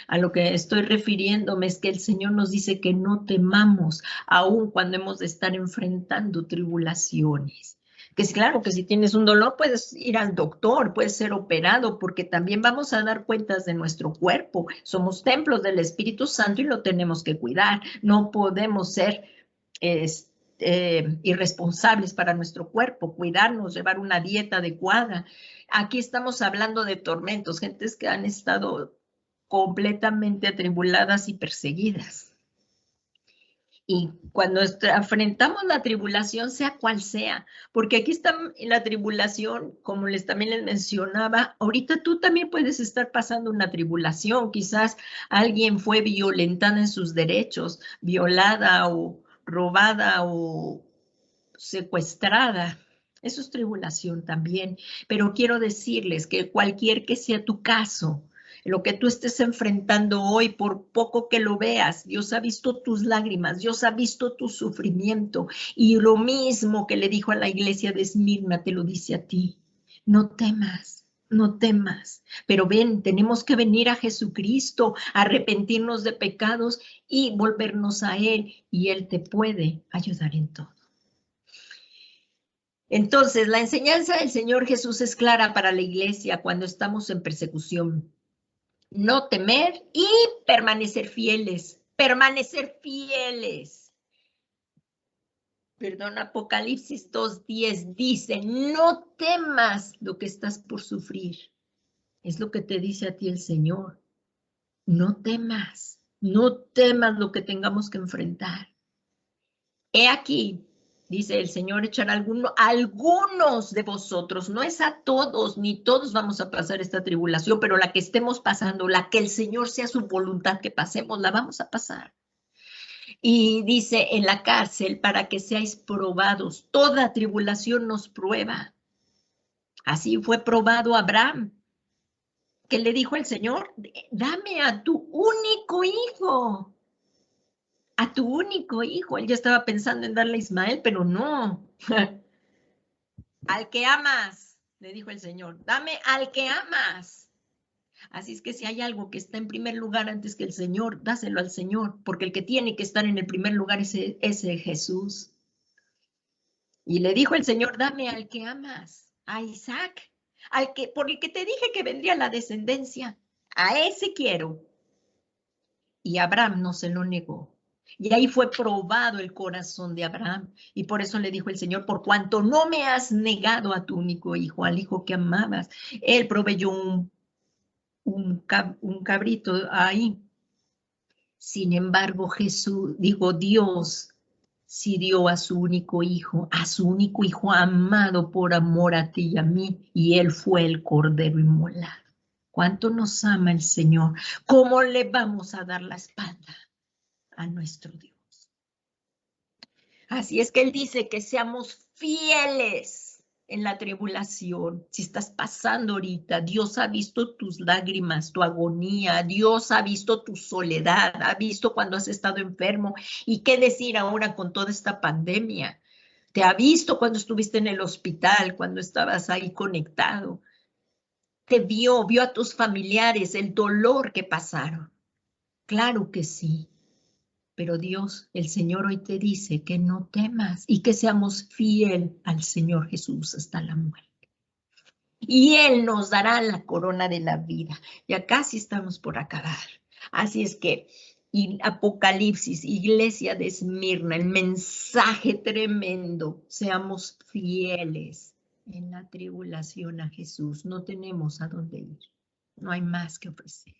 A lo que estoy refiriéndome es que el Señor nos dice que no temamos, aun cuando hemos de estar enfrentando tribulaciones. Que es claro que si tienes un dolor puedes ir al doctor, puedes ser operado, porque también vamos a dar cuentas de nuestro cuerpo. Somos templos del Espíritu Santo y lo tenemos que cuidar. No podemos ser irresponsables para nuestro cuerpo, cuidarnos, llevar una dieta adecuada. Aquí estamos hablando de tormentos, gentes que han estado completamente atribuladas y perseguidas. Y cuando enfrentamos la tribulación, sea cual sea, porque aquí está la tribulación, como también les mencionaba, ahorita tú también puedes estar pasando una tribulación, quizás alguien fue violentada en sus derechos, violada o robada o secuestrada. Eso es tribulación también, pero quiero decirles que cualquier que sea tu caso, lo que tú estés enfrentando hoy, por poco que lo veas, Dios ha visto tus lágrimas, Dios ha visto tu sufrimiento, y lo mismo que le dijo a la iglesia de Esmirna, te lo dice a ti. No temas, no temas, pero ven, tenemos que venir a Jesucristo, arrepentirnos de pecados y volvernos a Él, y Él te puede ayudar en todo. Entonces, la enseñanza del Señor Jesús es clara para la iglesia cuando estamos en persecución. No temer y permanecer fieles. Permanecer fieles. Perdón, Apocalipsis 2:10 dice, no temas lo que estás por sufrir. Es lo que te dice a ti el Señor. No temas. No temas lo que tengamos que enfrentar. He aquí, dice el Señor, echará algunos de vosotros, no es a todos, ni todos vamos a pasar esta tribulación, pero la que estemos pasando, la que el Señor sea su voluntad que pasemos, la vamos a pasar. Y dice en la cárcel, para que seáis probados, toda tribulación nos prueba. Así fue probado Abraham, que le dijo el Señor, dame a tu único hijo. A tu único hijo. Él ya estaba pensando en darle a Ismael, pero no. Al que amas, le dijo el Señor, dame al que amas. Así es que si hay algo que está en primer lugar antes que el Señor, dáselo al Señor, porque el que tiene que estar en el primer lugar es ese Jesús. Y le dijo el Señor, dame al que amas, a Isaac, por el que te dije que vendría la descendencia, a ese quiero. Y Abraham no se lo negó. Y ahí fue probado el corazón de Abraham. Y por eso le dijo el Señor, por cuanto no me has negado a tu único hijo, al hijo que amabas, él proveyó un cabrito ahí. Sin embargo, Dios sí dio a su único hijo amado por amor a ti y a mí, y él fue el cordero inmolado. ¿Cuánto nos ama el Señor? ¿Cómo le vamos a dar la espalda a nuestro Dios? Así es que él dice que seamos fieles en la tribulación. Si estás pasando ahorita, Dios ha visto tus lágrimas, tu agonía, Dios ha visto tu soledad, ha visto cuando has estado enfermo. ¿Y qué decir ahora con toda esta pandemia? Te ha visto cuando estuviste en el hospital, cuando estabas ahí conectado. Te vio a tus familiares, el dolor que pasaron. Claro que sí. Pero Dios, el Señor hoy te dice que no temas y que seamos fiel al Señor Jesús hasta la muerte. Y Él nos dará la corona de la vida. Ya casi estamos por acabar. Así es que, y Apocalipsis, iglesia de Esmirna, el mensaje tremendo, seamos fieles en la tribulación a Jesús. No tenemos a dónde ir. No hay más que ofrecer.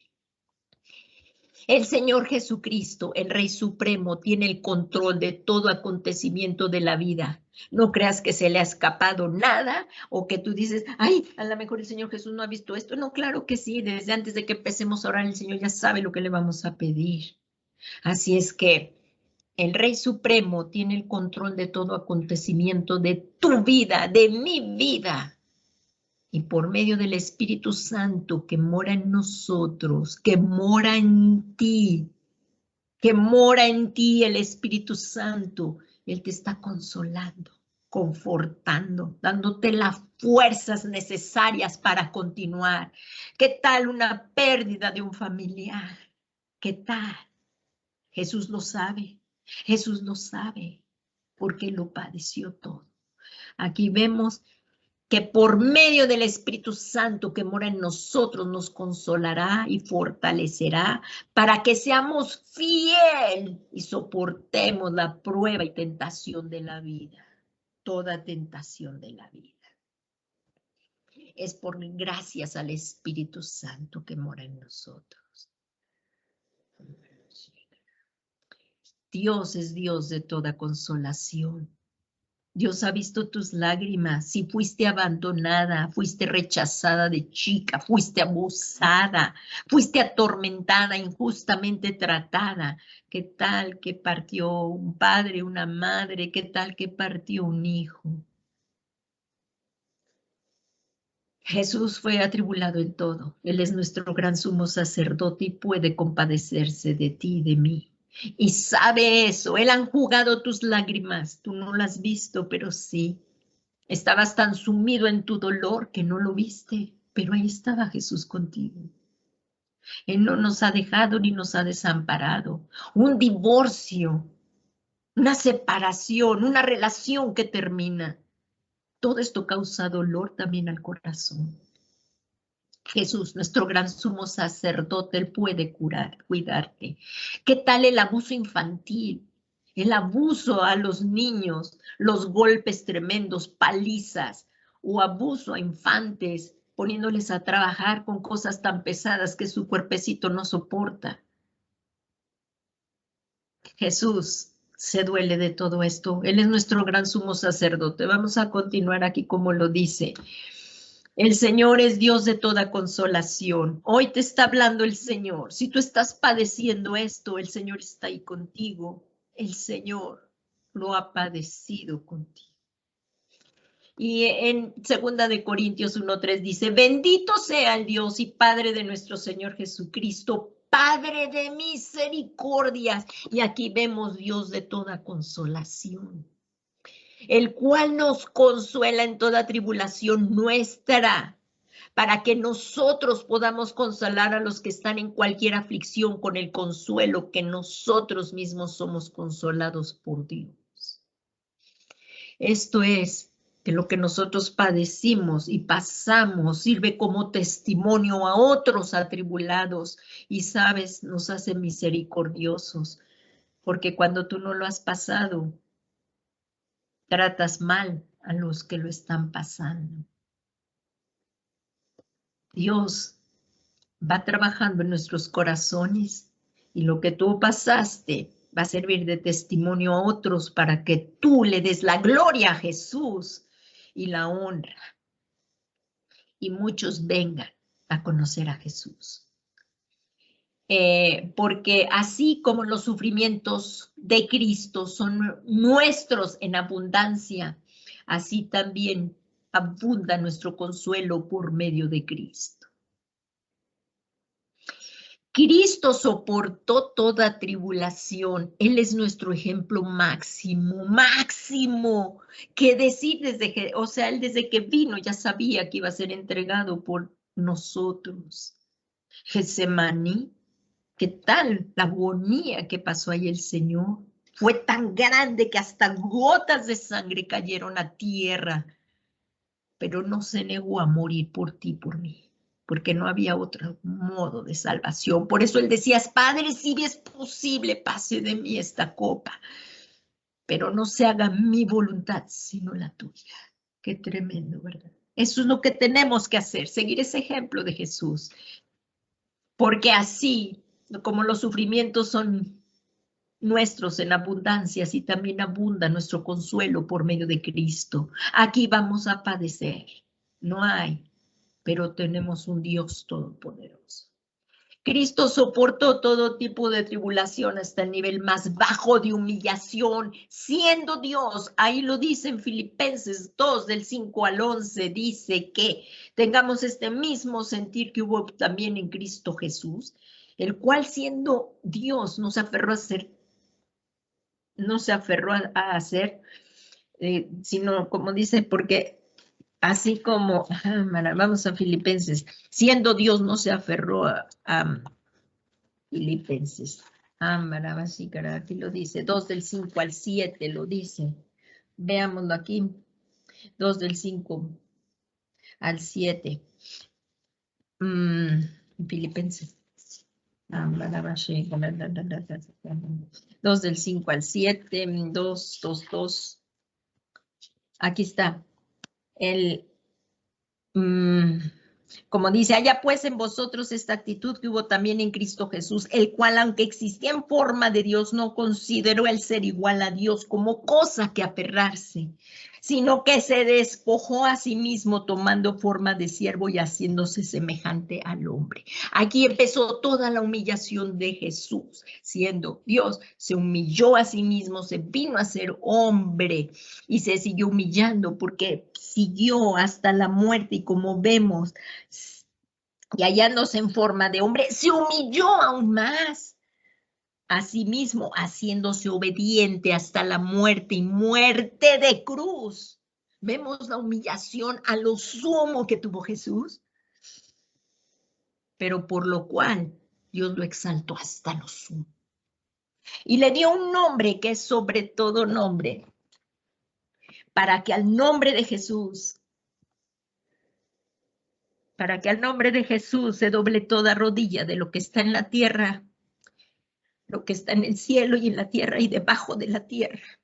El Señor Jesucristo, el Rey Supremo, tiene el control de todo acontecimiento de la vida. No creas que se le ha escapado nada o que tú dices, ay, a lo mejor el Señor Jesús no ha visto esto. No, claro que sí, desde antes de que empecemos a orar, el Señor ya sabe lo que le vamos a pedir. Así es que el Rey Supremo tiene el control de todo acontecimiento de tu vida, de mi vida. Y por medio del Espíritu Santo que mora en nosotros, que mora en ti el Espíritu Santo, Él te está consolando, confortando, dándote las fuerzas necesarias para continuar. ¿Qué tal una pérdida de un familiar? ¿Qué tal? Jesús lo sabe, porque lo padeció todo. Aquí vemos que por medio del Espíritu Santo que mora en nosotros nos consolará y fortalecerá para que seamos fiel y soportemos la prueba y tentación de la vida, toda tentación de la vida. Es por gracias al Espíritu Santo que mora en nosotros. Dios es Dios de toda consolación. Dios ha visto tus lágrimas, si fuiste abandonada, fuiste rechazada de chica, fuiste abusada, fuiste atormentada, injustamente tratada. ¿Qué tal que partió un padre, una madre? ¿Qué tal que partió un hijo? Jesús fue atribulado en todo. Él es nuestro gran sumo sacerdote y puede compadecerse de ti y de mí. Y sabe eso, Él han jugado tus lágrimas, tú no las has visto, pero sí. Estabas tan sumido en tu dolor que no lo viste, pero ahí estaba Jesús contigo. Él no nos ha dejado ni nos ha desamparado. Un divorcio, una separación, una relación que termina. Todo esto causa dolor también al corazón. Jesús, nuestro gran sumo sacerdote, Él puede cuidarte. ¿Qué tal el abuso infantil? El abuso a los niños, los golpes tremendos, palizas o abuso a infantes, poniéndoles a trabajar con cosas tan pesadas que su cuerpecito no soporta. Jesús se duele de todo esto. Él es nuestro gran sumo sacerdote. Vamos a continuar aquí como lo dice. El Señor es Dios de toda consolación. Hoy te está hablando el Señor. Si tú estás padeciendo esto, el Señor está ahí contigo. El Señor lo ha padecido contigo. Y en 2 Corintios 1:3 dice, bendito sea el Dios y Padre de nuestro Señor Jesucristo, Padre de misericordias. Y aquí vemos Dios de toda consolación, el cual nos consuela en toda tribulación nuestra, para que nosotros podamos consolar a los que están en cualquier aflicción con el consuelo que nosotros mismos somos consolados por Dios. Esto es que lo que nosotros padecimos y pasamos sirve como testimonio a otros atribulados y, sabes, nos hace misericordiosos, porque cuando tú no lo has pasado, tratas mal a los que lo están pasando. Dios va trabajando en nuestros corazones y lo que tú pasaste va a servir de testimonio a otros para que tú le des la gloria a Jesús y la honra. Y muchos vengan a conocer a Jesús. Porque así como los sufrimientos de Cristo son nuestros en abundancia, así también abunda nuestro consuelo por medio de Cristo. Cristo soportó toda tribulación. Él es nuestro ejemplo máximo, máximo. Que decir desde que, o sea, él desde que vino ya sabía que iba a ser entregado por nosotros. Getsemaní, ¿qué tal la agonía que pasó ahí el Señor? Fue tan grande que hasta gotas de sangre cayeron a tierra, pero no se negó a morir por ti, por mí, porque no había otro modo de salvación. Por eso él decía, Padre, si es posible, pase de mí esta copa, pero no se haga mi voluntad, sino la tuya. Qué tremendo, ¿verdad? Eso es lo que tenemos que hacer, seguir ese ejemplo de Jesús, porque así como los sufrimientos son nuestros en abundancia, así también abunda nuestro consuelo por medio de Cristo. Aquí vamos a padecer, no hay, pero tenemos un Dios todopoderoso. Cristo soportó todo tipo de tribulación hasta el nivel más bajo de humillación, siendo Dios. Ahí lo dice en Filipenses 2, del 5 al 11, dice que tengamos este mismo sentir que hubo también en Cristo Jesús, el cual siendo Dios no se aferró a hacer, sino como dice, porque así como, vamos a Filipenses, siendo Dios no se aferró a Filipenses. Aquí lo dice, 2 del 5 al 7 lo dice. Veámoslo aquí, 2 del 5 al 7. Filipenses. 2 del 5 al 7, 2. Aquí está. Como dice, haya pues en vosotros esta actitud que hubo también en Cristo Jesús, el cual, aunque existía en forma de Dios, no consideró el ser igual a Dios como cosa que aferrarse, sino que se despojó a sí mismo tomando forma de siervo y haciéndose semejante al hombre. Aquí empezó toda la humillación de Jesús, siendo Dios, se humilló a sí mismo, se vino a ser hombre y se siguió humillando porque siguió hasta la muerte y como vemos, y hallándose en forma de hombre, se humilló aún más. Asimismo, haciéndose obediente hasta la muerte y muerte de cruz. Vemos la humillación a lo sumo que tuvo Jesús, pero por lo cual Dios lo exaltó hasta lo sumo. Y le dio un nombre que es sobre todo nombre, para que al nombre de Jesús se doble toda rodilla de lo que está en la tierra, lo que está en el cielo y en la tierra y debajo de la tierra.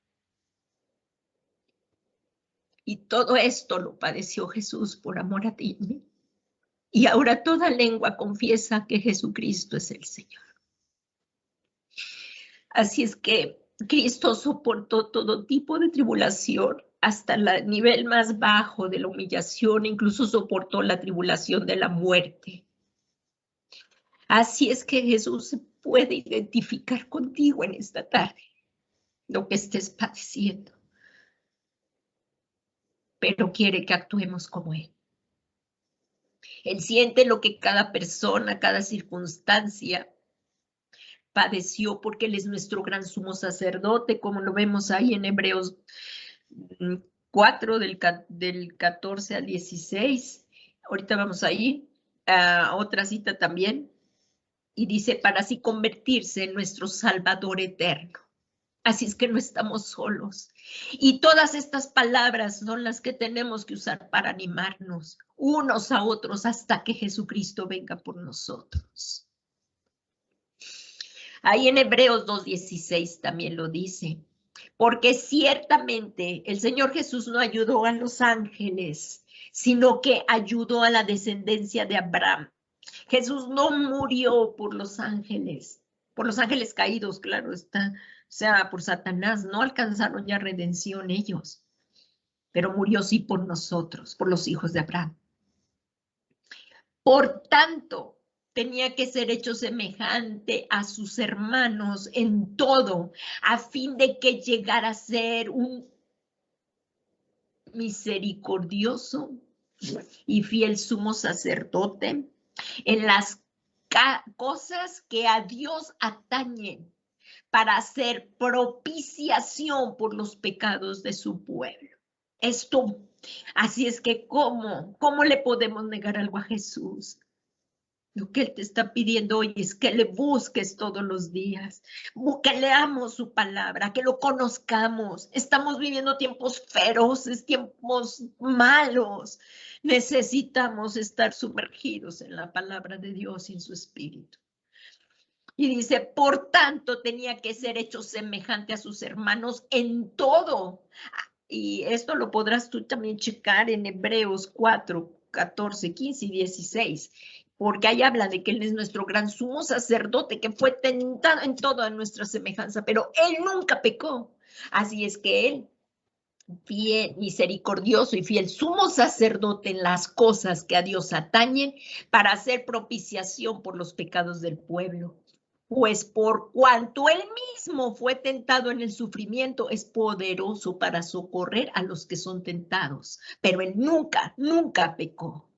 Y todo esto lo padeció Jesús por amor a ti y a mí. Y ahora toda lengua confiesa que Jesucristo es el Señor. Así es que Cristo soportó todo tipo de tribulación, hasta el nivel más bajo de la humillación, incluso soportó la tribulación de la muerte. Así es que Jesús puede identificar contigo en esta tarde lo que estés padeciendo, pero quiere que actuemos como Él. Él siente lo que cada persona, cada circunstancia padeció, porque Él es nuestro gran sumo sacerdote, como lo vemos ahí en Hebreos 4, del 14 al 16. Ahorita vamos ahí a otra cita también. Y dice, para así convertirse en nuestro Salvador eterno. Así es que no estamos solos. Y todas estas palabras son las que tenemos que usar para animarnos unos a otros hasta que Jesucristo venga por nosotros. Ahí en Hebreos 2:16 también lo dice. Porque ciertamente el Señor Jesús no ayudó a los ángeles, sino que ayudó a la descendencia de Abraham. Jesús no murió por los ángeles caídos, claro está, o sea, por Satanás, no alcanzaron ya redención ellos, pero murió sí por nosotros, por los hijos de Abraham. Por tanto, tenía que ser hecho semejante a sus hermanos en todo, a fin de que llegara a ser un misericordioso y fiel sumo sacerdote en las cosas que a Dios atañen, para hacer propiciación por los pecados de su pueblo. Esto, así es que ¿cómo le podemos negar algo a Jesús? Lo que Él te está pidiendo hoy es que le busques todos los días, que leamos su palabra, que lo conozcamos. Estamos viviendo tiempos feroces, tiempos malos. Necesitamos estar sumergidos en la palabra de Dios y en su espíritu. Y dice, por tanto, tenía que ser hecho semejante a sus hermanos en todo. Y esto lo podrás tú también checar en Hebreos 4, 14, 15 y 16. Porque ahí habla de que Él es nuestro gran sumo sacerdote, que fue tentado en toda nuestra semejanza, pero Él nunca pecó. Así es que Él, fiel, misericordioso y fiel sumo sacerdote en las cosas que a Dios atañen, para hacer propiciación por los pecados del pueblo. Pues por cuanto Él mismo fue tentado en el sufrimiento, es poderoso para socorrer a los que son tentados. Pero Él nunca pecó.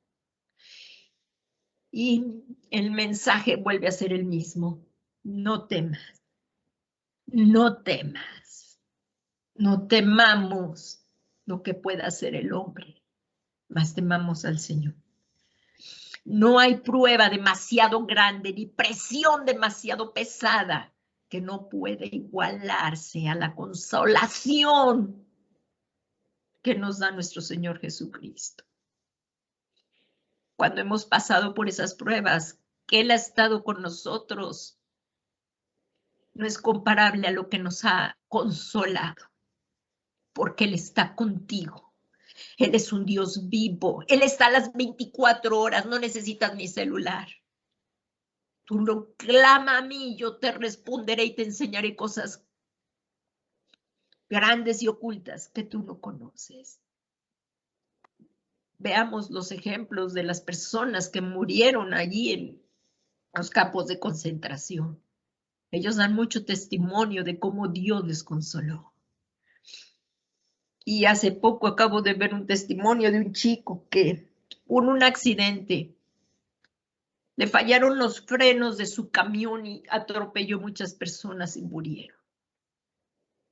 Y el mensaje vuelve a ser el mismo. No temas, no temas, no temamos lo que pueda hacer el hombre, mas temamos al Señor. No hay prueba demasiado grande ni presión demasiado pesada que no puede igualarse a la consolación que nos da nuestro Señor Jesucristo. Cuando hemos pasado por esas pruebas, que Él ha estado con nosotros, no es comparable a lo que nos ha consolado, porque Él está contigo. Él es un Dios vivo. Él está a las 24 horas, no necesitas mi celular. Tú lo clama a mí, yo te responderé y te enseñaré cosas grandes y ocultas que tú no conoces. Veamos los ejemplos de las personas que murieron allí en los campos de concentración. Ellos dan mucho testimonio de cómo Dios les consoló. Y hace poco acabo de ver un testimonio de un chico que hubo un accidente. Le fallaron los frenos de su camión y atropelló muchas personas y murieron.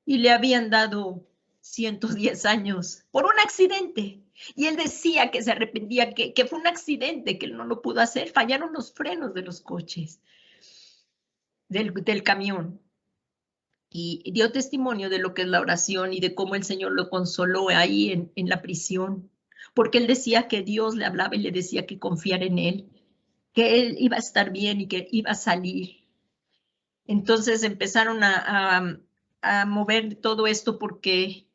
Y le habían dado 110 años por un accidente. Y él decía que se arrepentía, que fue un accidente, que él no lo pudo hacer. Fallaron los frenos de los coches, del camión. Y dio testimonio de lo que es la oración y de cómo el Señor lo consoló ahí en la prisión. Porque él decía que Dios le hablaba y le decía que confiara en él, que él iba a estar bien y que iba a salir. Entonces empezaron a mover todo esto porque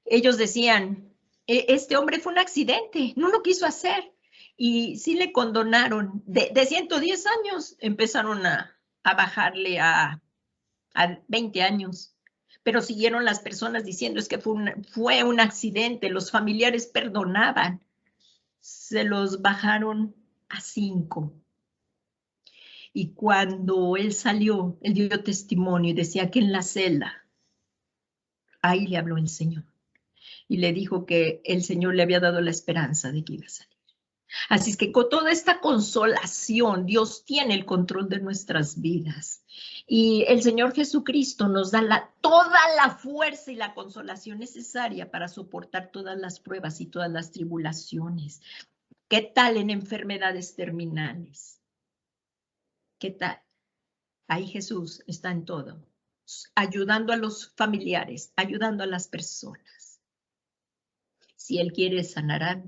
ellos decían, este hombre fue un accidente, no lo quiso hacer. Y sí le condonaron. De 110 años empezaron a bajarle a a 20 años. Pero siguieron las personas diciendo es que fue un accidente, los familiares perdonaban. Se los bajaron a 5. Y cuando él salió, él dio testimonio y decía que en la celda, ahí le habló el Señor. Y le dijo que el Señor le había dado la esperanza de que iba a salir. Así es que con toda esta consolación, Dios tiene el control de nuestras vidas. Y el Señor Jesucristo nos da toda la fuerza y la consolación necesaria para soportar todas las pruebas y todas las tribulaciones. ¿Qué tal en enfermedades terminales? ¿Qué tal? Ahí Jesús está en todo, ayudando a los familiares, ayudando a las personas. Si Él quiere, sanará,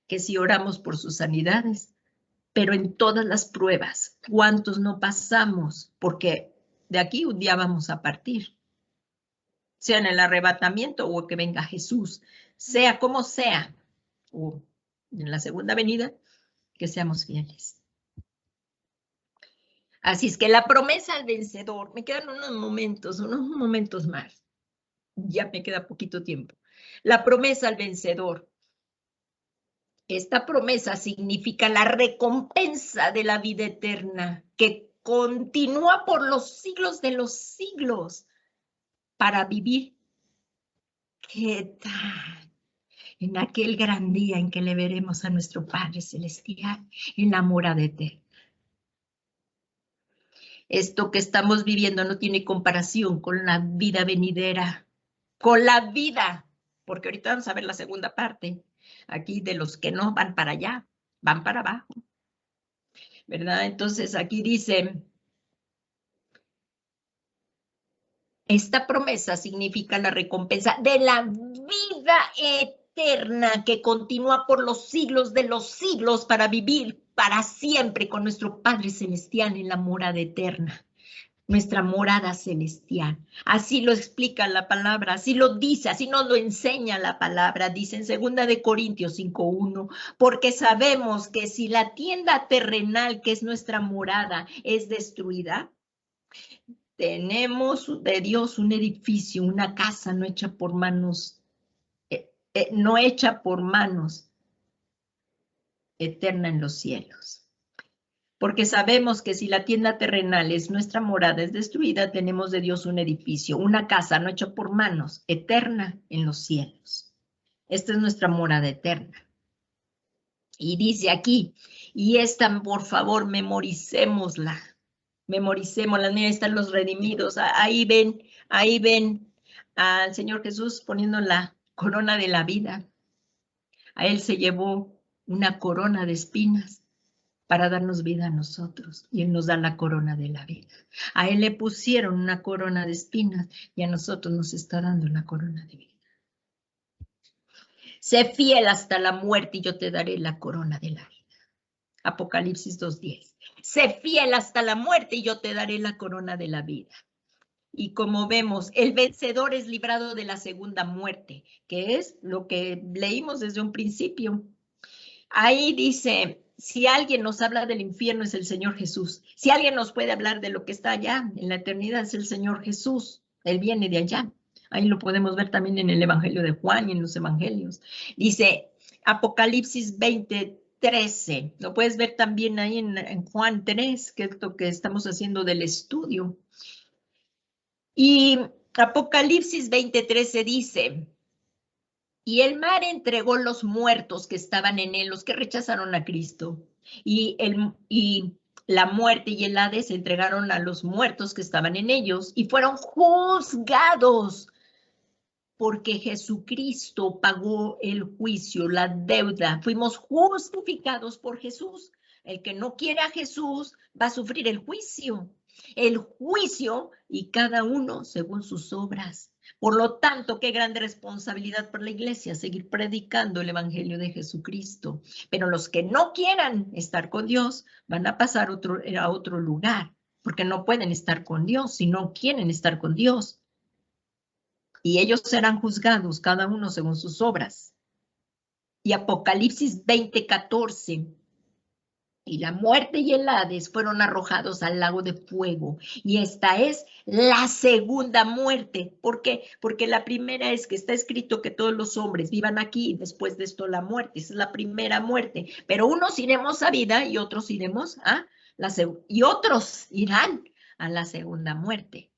que si oramos por sus sanidades, pero en todas las pruebas, ¿cuántos no pasamos? Porque de aquí un día vamos a partir, sea en el arrebatamiento o que venga Jesús, sea como sea, o en la segunda venida, que seamos fieles. Así es que la promesa al vencedor, me quedan unos momentos más, ya me queda poquito tiempo. La promesa al vencedor. Esta promesa significa la recompensa de la vida eterna que continúa por los siglos de los siglos para vivir. ¿Qué tal? En aquel gran día en que le veremos a nuestro Padre Celestial en la morada eterna. Esto que estamos viviendo no tiene comparación con la vida venidera, con la vida, porque ahorita vamos a ver la segunda parte, aquí de los que no van para allá, van para abajo, ¿verdad? Entonces aquí dice, esta promesa significa la recompensa de la vida eterna que continúa por los siglos de los siglos para vivir para siempre con nuestro Padre Celestial en la morada eterna. Nuestra morada celestial. Así lo explica la palabra, así lo dice, así nos lo enseña la palabra. Dice en 2 de Corintios 5:1, porque sabemos que si la tienda terrenal, que es nuestra morada, es destruida, tenemos de Dios un edificio, una casa no hecha por manos, no hecha por manos, eterna en los cielos. Porque sabemos que si la tienda terrenal es nuestra morada, es destruida, tenemos de Dios un edificio, una casa no hecha por manos, eterna en los cielos. Esta es nuestra morada eterna. Y dice aquí, y esta, por favor, memoricémosla. Memoricémosla, mira, están los redimidos. Ahí ven al Señor Jesús poniendo la corona de la vida. A Él se llevó una corona de espinas para darnos vida a nosotros, y Él nos da la corona de la vida. A Él le pusieron una corona de espinas y a nosotros nos está dando la corona de vida. Sé fiel hasta la muerte y yo te daré la corona de la vida. Apocalipsis 2:10. Sé fiel hasta la muerte y yo te daré la corona de la vida. Y como vemos, el vencedor es librado de la segunda muerte, que es lo que leímos desde un principio. Ahí dice, si alguien nos habla del infierno es el Señor Jesús. Si alguien nos puede hablar de lo que está allá en la eternidad es el Señor Jesús. Él viene de allá. Ahí lo podemos ver también en el Evangelio de Juan y en los Evangelios. Dice Apocalipsis 20:13. Lo puedes ver también ahí en Juan 3, que es lo que estamos haciendo del estudio. Y Apocalipsis 20:13 dice, y el mar entregó los muertos que estaban en él, los que rechazaron a Cristo. Y la muerte y el Hades entregaron a los muertos que estaban en ellos y fueron juzgados porque Jesucristo pagó el juicio, la deuda. Fuimos justificados por Jesús. El que no quiere a Jesús va a sufrir el juicio. El juicio y cada uno según sus obras. Por lo tanto, qué grande responsabilidad para la iglesia seguir predicando el evangelio de Jesucristo. Pero los que no quieran estar con Dios van a pasar a otro lugar, porque no pueden estar con Dios si no quieren estar con Dios. Y ellos serán juzgados, cada uno según sus obras. Y Apocalipsis 20:14. Y la muerte y el Hades fueron arrojados al lago de fuego. Y esta es la segunda muerte. ¿Por qué? Porque la primera es que está escrito que todos los hombres vivan aquí y después de esto la muerte. Esa es la primera muerte. Pero unos iremos a vida y otros iremos a y otros irán a la segunda muerte.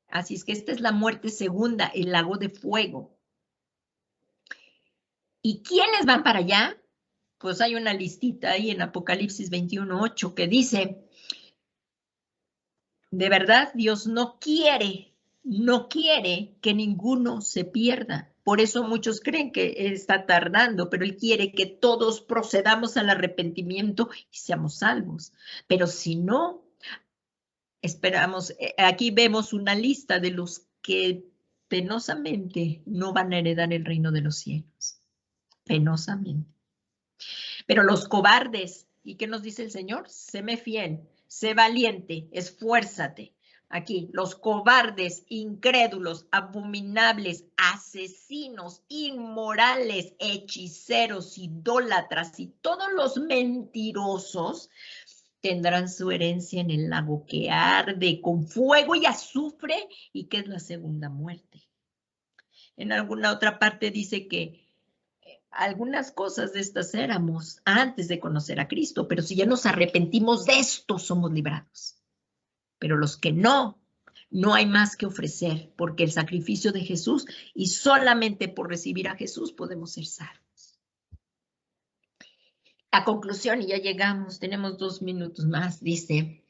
Así es que esta es la muerte segunda, el lago de fuego. ¿Y quiénes van para allá? Pues hay una listita ahí en Apocalipsis 21:8 que dice, de verdad Dios no quiere que ninguno se pierda. Por eso muchos creen que está tardando, pero Él quiere que todos procedamos al arrepentimiento y seamos salvos. Pero si no, esperamos, aquí vemos una lista de los que penosamente no van a heredar el reino de los cielos. Penosamente. Pero los cobardes, ¿y qué nos dice el Señor? Séme fiel, sé valiente, esfuérzate. Aquí, los cobardes, incrédulos, abominables, asesinos, inmorales, hechiceros, idólatras y todos los mentirosos tendrán su herencia en el lago que arde con fuego y azufre y que es la segunda muerte. En alguna otra parte dice que algunas cosas de estas éramos antes de conocer a Cristo, pero si ya nos arrepentimos de esto, somos librados. Pero los que no hay más que ofrecer, porque el sacrificio de Jesús y solamente por recibir a Jesús podemos ser salvos. A conclusión, y ya llegamos, tenemos 2 minutos más, dice,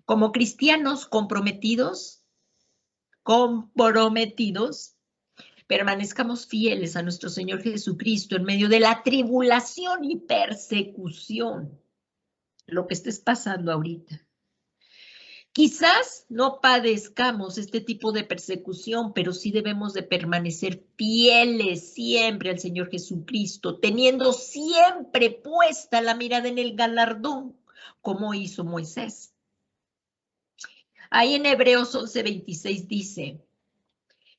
como cristianos comprometidos, permanezcamos fieles a nuestro Señor Jesucristo en medio de la tribulación y persecución, lo que estés pasando ahorita. Quizás no padezcamos este tipo de persecución, pero sí debemos de permanecer fieles siempre al Señor Jesucristo, teniendo siempre puesta la mirada en el galardón, como hizo Moisés. Ahí en Hebreos 11:26 dice,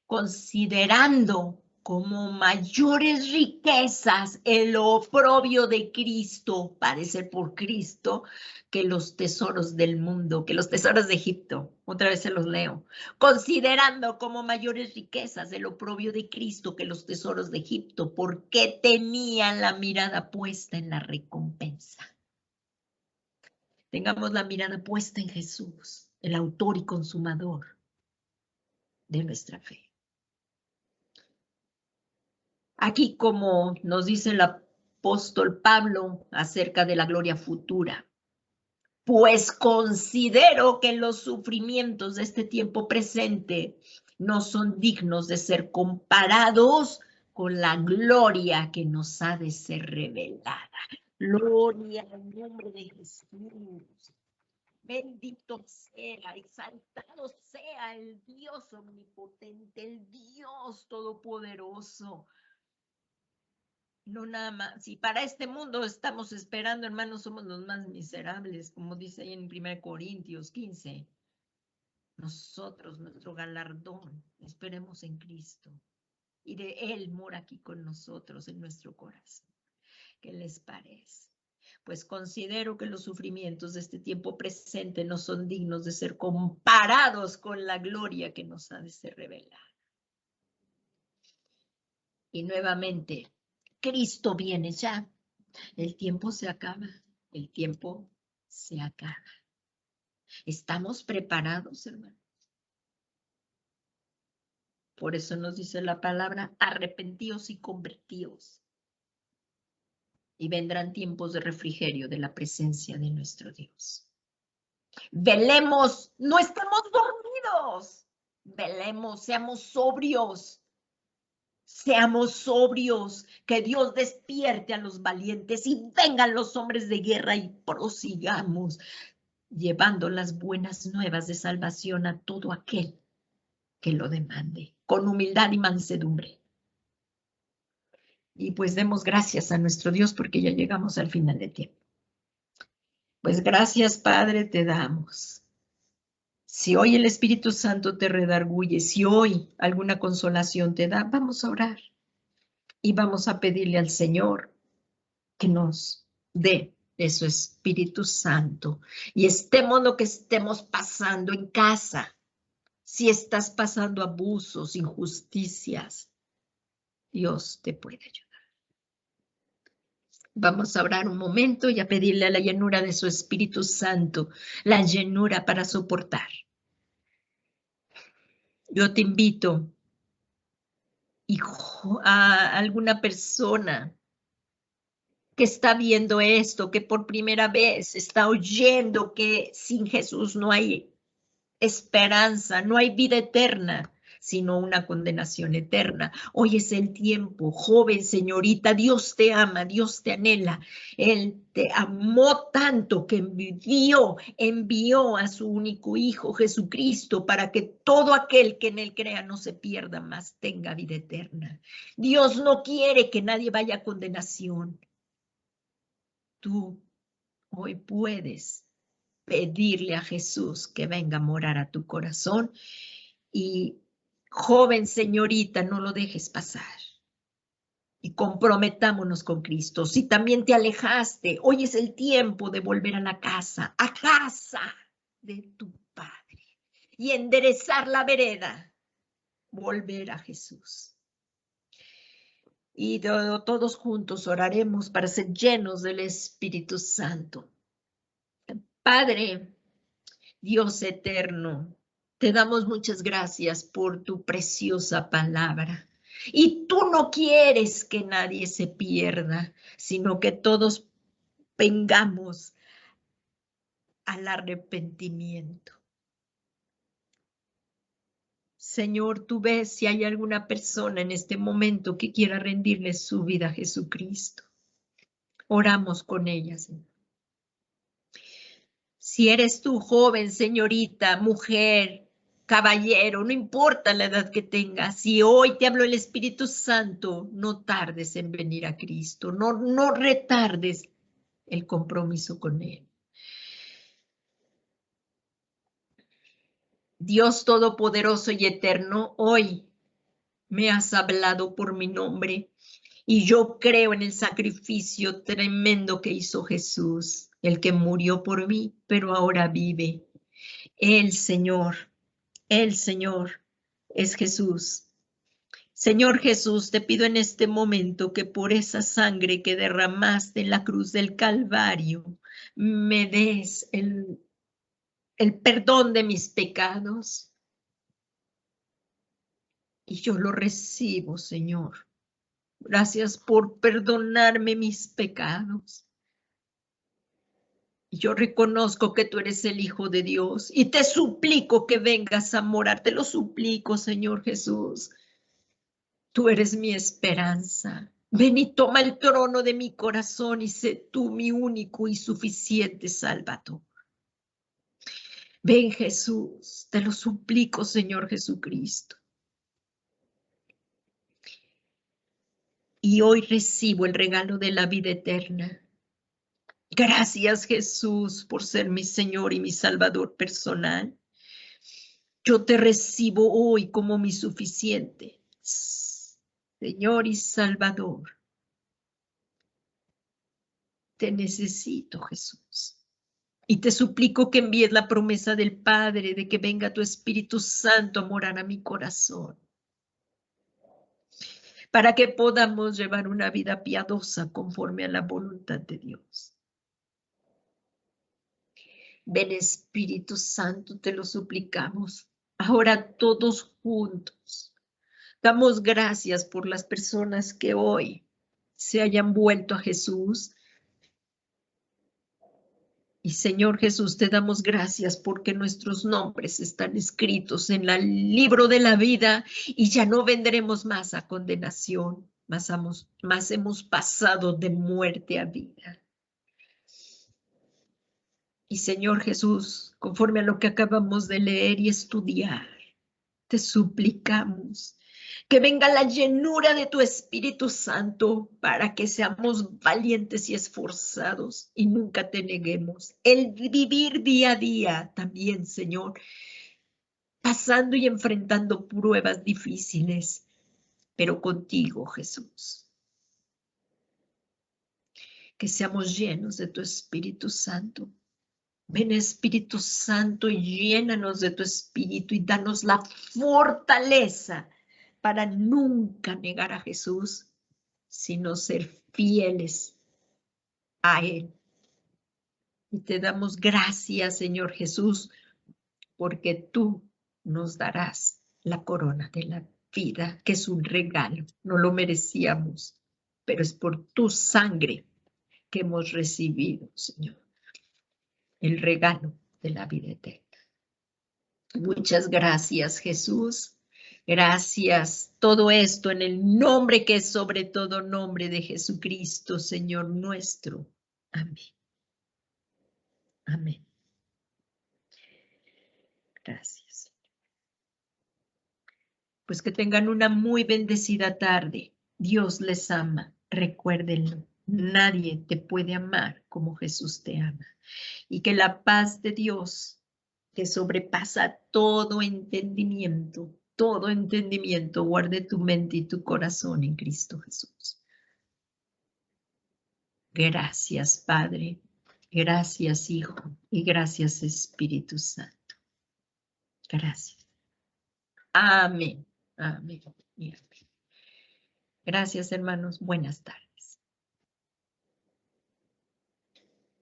considerando como mayores riquezas el oprobio de Cristo, padecer por Cristo, que los tesoros del mundo, que los tesoros de Egipto. Otra vez se los leo. Considerando como mayores riquezas el oprobio de Cristo que los tesoros de Egipto, porque tenían la mirada puesta en la recompensa. Tengamos la mirada puesta en Jesús, el autor y consumador de nuestra fe. Aquí, como nos dice el apóstol Pablo acerca de la gloria futura, pues considero que los sufrimientos de este tiempo presente no son dignos de ser comparados con la gloria que nos ha de ser revelada. Gloria al nombre de Jesús. Bendito sea, exaltado sea el Dios omnipotente, el Dios todopoderoso. No nada más, si para este mundo estamos esperando, hermanos, somos los más miserables, como dice ahí en 1 Corintios 15. Nosotros, nuestro galardón, esperemos en Cristo. Y de Él mora aquí con nosotros, en nuestro corazón. ¿Qué les parece? Pues considero que los sufrimientos de este tiempo presente no son dignos de ser comparados con la gloria que nos ha de ser revelada. Y nuevamente, Cristo viene ya. El tiempo se acaba. El tiempo se acaba. ¿Estamos preparados, hermanos? Por eso nos dice la palabra, arrepentíos y convertíos. Y vendrán tiempos de refrigerio de la presencia de nuestro Dios. Velemos, no estemos dormidos. Velemos, seamos sobrios. Seamos sobrios, que Dios despierte a los valientes y vengan los hombres de guerra y prosigamos llevando las buenas nuevas de salvación a todo aquel que lo demande, con humildad y mansedumbre. Y pues demos gracias a nuestro Dios porque ya llegamos al final del tiempo. Pues gracias, Padre, te damos. Si hoy el Espíritu Santo te redarguye, si hoy alguna consolación te da, vamos a orar. Y vamos a pedirle al Señor que nos dé de su Espíritu Santo. Y estemos lo que estemos pasando en casa, si estás pasando abusos, injusticias, Dios te puede ayudar. Vamos a orar un momento y a pedirle a la llenura de su Espíritu Santo, la llenura para soportar. Yo te invito, hijo, a alguna persona que está viendo esto, que por primera vez está oyendo que sin Jesús no hay esperanza, no hay vida eterna, sino una condenación eterna. Hoy es el tiempo, joven señorita, Dios te ama, Dios te anhela. Él te amó tanto que envió a su único Hijo, Jesucristo, para que todo aquel que en él crea no se pierda, más tenga vida eterna. Dios no quiere que nadie vaya a condenación. Tú hoy puedes pedirle a Jesús que venga a morar a tu corazón y, joven señorita, no lo dejes pasar y comprometámonos con Cristo. Si también te alejaste, hoy es el tiempo de volver a casa de tu Padre y enderezar la vereda, volver a Jesús. Y todos juntos oraremos para ser llenos del Espíritu Santo. Padre, Dios eterno, te damos muchas gracias por tu preciosa palabra. Y tú no quieres que nadie se pierda, sino que todos vengamos al arrepentimiento. Señor, tú ves si hay alguna persona en este momento que quiera rendirle su vida a Jesucristo. Oramos con ella, Señor. Si eres tú, joven, señorita, mujer, caballero, no importa la edad que tengas, si hoy te habló el Espíritu Santo, no tardes en venir a Cristo, no retardes el compromiso con Él. Dios Todopoderoso y Eterno, hoy me has hablado por mi nombre y yo creo en el sacrificio tremendo que hizo Jesús, el que murió por mí, pero ahora vive. El Señor es Jesús. Señor Jesús, te pido en este momento que por esa sangre que derramaste en la cruz del Calvario, me des el perdón de mis pecados. Y yo lo recibo, Señor. Gracias por perdonarme mis pecados. Yo reconozco que tú eres el Hijo de Dios y te suplico que vengas a morar. Te lo suplico, Señor Jesús. Tú eres mi esperanza. Ven y toma el trono de mi corazón y sé tú mi único y suficiente Salvador. Ven, Jesús, te lo suplico, Señor Jesucristo. Y hoy recibo el regalo de la vida eterna. Gracias, Jesús, por ser mi Señor y mi Salvador personal. Yo te recibo hoy como mi suficiente Señor y Salvador. Te necesito, Jesús. Y te suplico que envíes la promesa del Padre de que venga tu Espíritu Santo a morar a mi corazón, para que podamos llevar una vida piadosa conforme a la voluntad de Dios. Ven, Espíritu Santo, te lo suplicamos. Ahora todos juntos. Damos gracias por las personas que hoy se hayan vuelto a Jesús. Y Señor Jesús, te damos gracias porque nuestros nombres están escritos en el libro de la vida y ya no vendremos más a condenación, más hemos pasado de muerte a vida. Y Señor Jesús, conforme a lo que acabamos de leer y estudiar, te suplicamos que venga la llenura de tu Espíritu Santo para que seamos valientes y esforzados y nunca te neguemos. El vivir día a día también, Señor, pasando y enfrentando pruebas difíciles, pero contigo, Jesús. que seamos llenos de tu Espíritu Santo. Ven Espíritu Santo y llénanos de tu Espíritu y danos la fortaleza para nunca negar a Jesús, sino ser fieles a Él. Y te damos gracias, Señor Jesús, porque tú nos darás la corona de la vida, que es un regalo. No lo merecíamos, pero es por tu sangre que hemos recibido, Señor, el regalo de la vida eterna. Muchas gracias, Jesús. Gracias. Todo esto en el nombre que es sobre todo nombre de Jesucristo, Señor nuestro. Amén. Amén. Gracias. Pues que tengan una muy bendecida tarde. Dios les ama. Recuérdenlo. Nadie te puede amar como Jesús te ama. Y que la paz de Dios, que sobrepasa todo entendimiento, guarde tu mente y tu corazón en Cristo Jesús. Gracias, Padre. Gracias, Hijo. Y gracias, Espíritu Santo. Gracias. Amén. Amén. Y amén. Gracias, hermanos. Buenas tardes.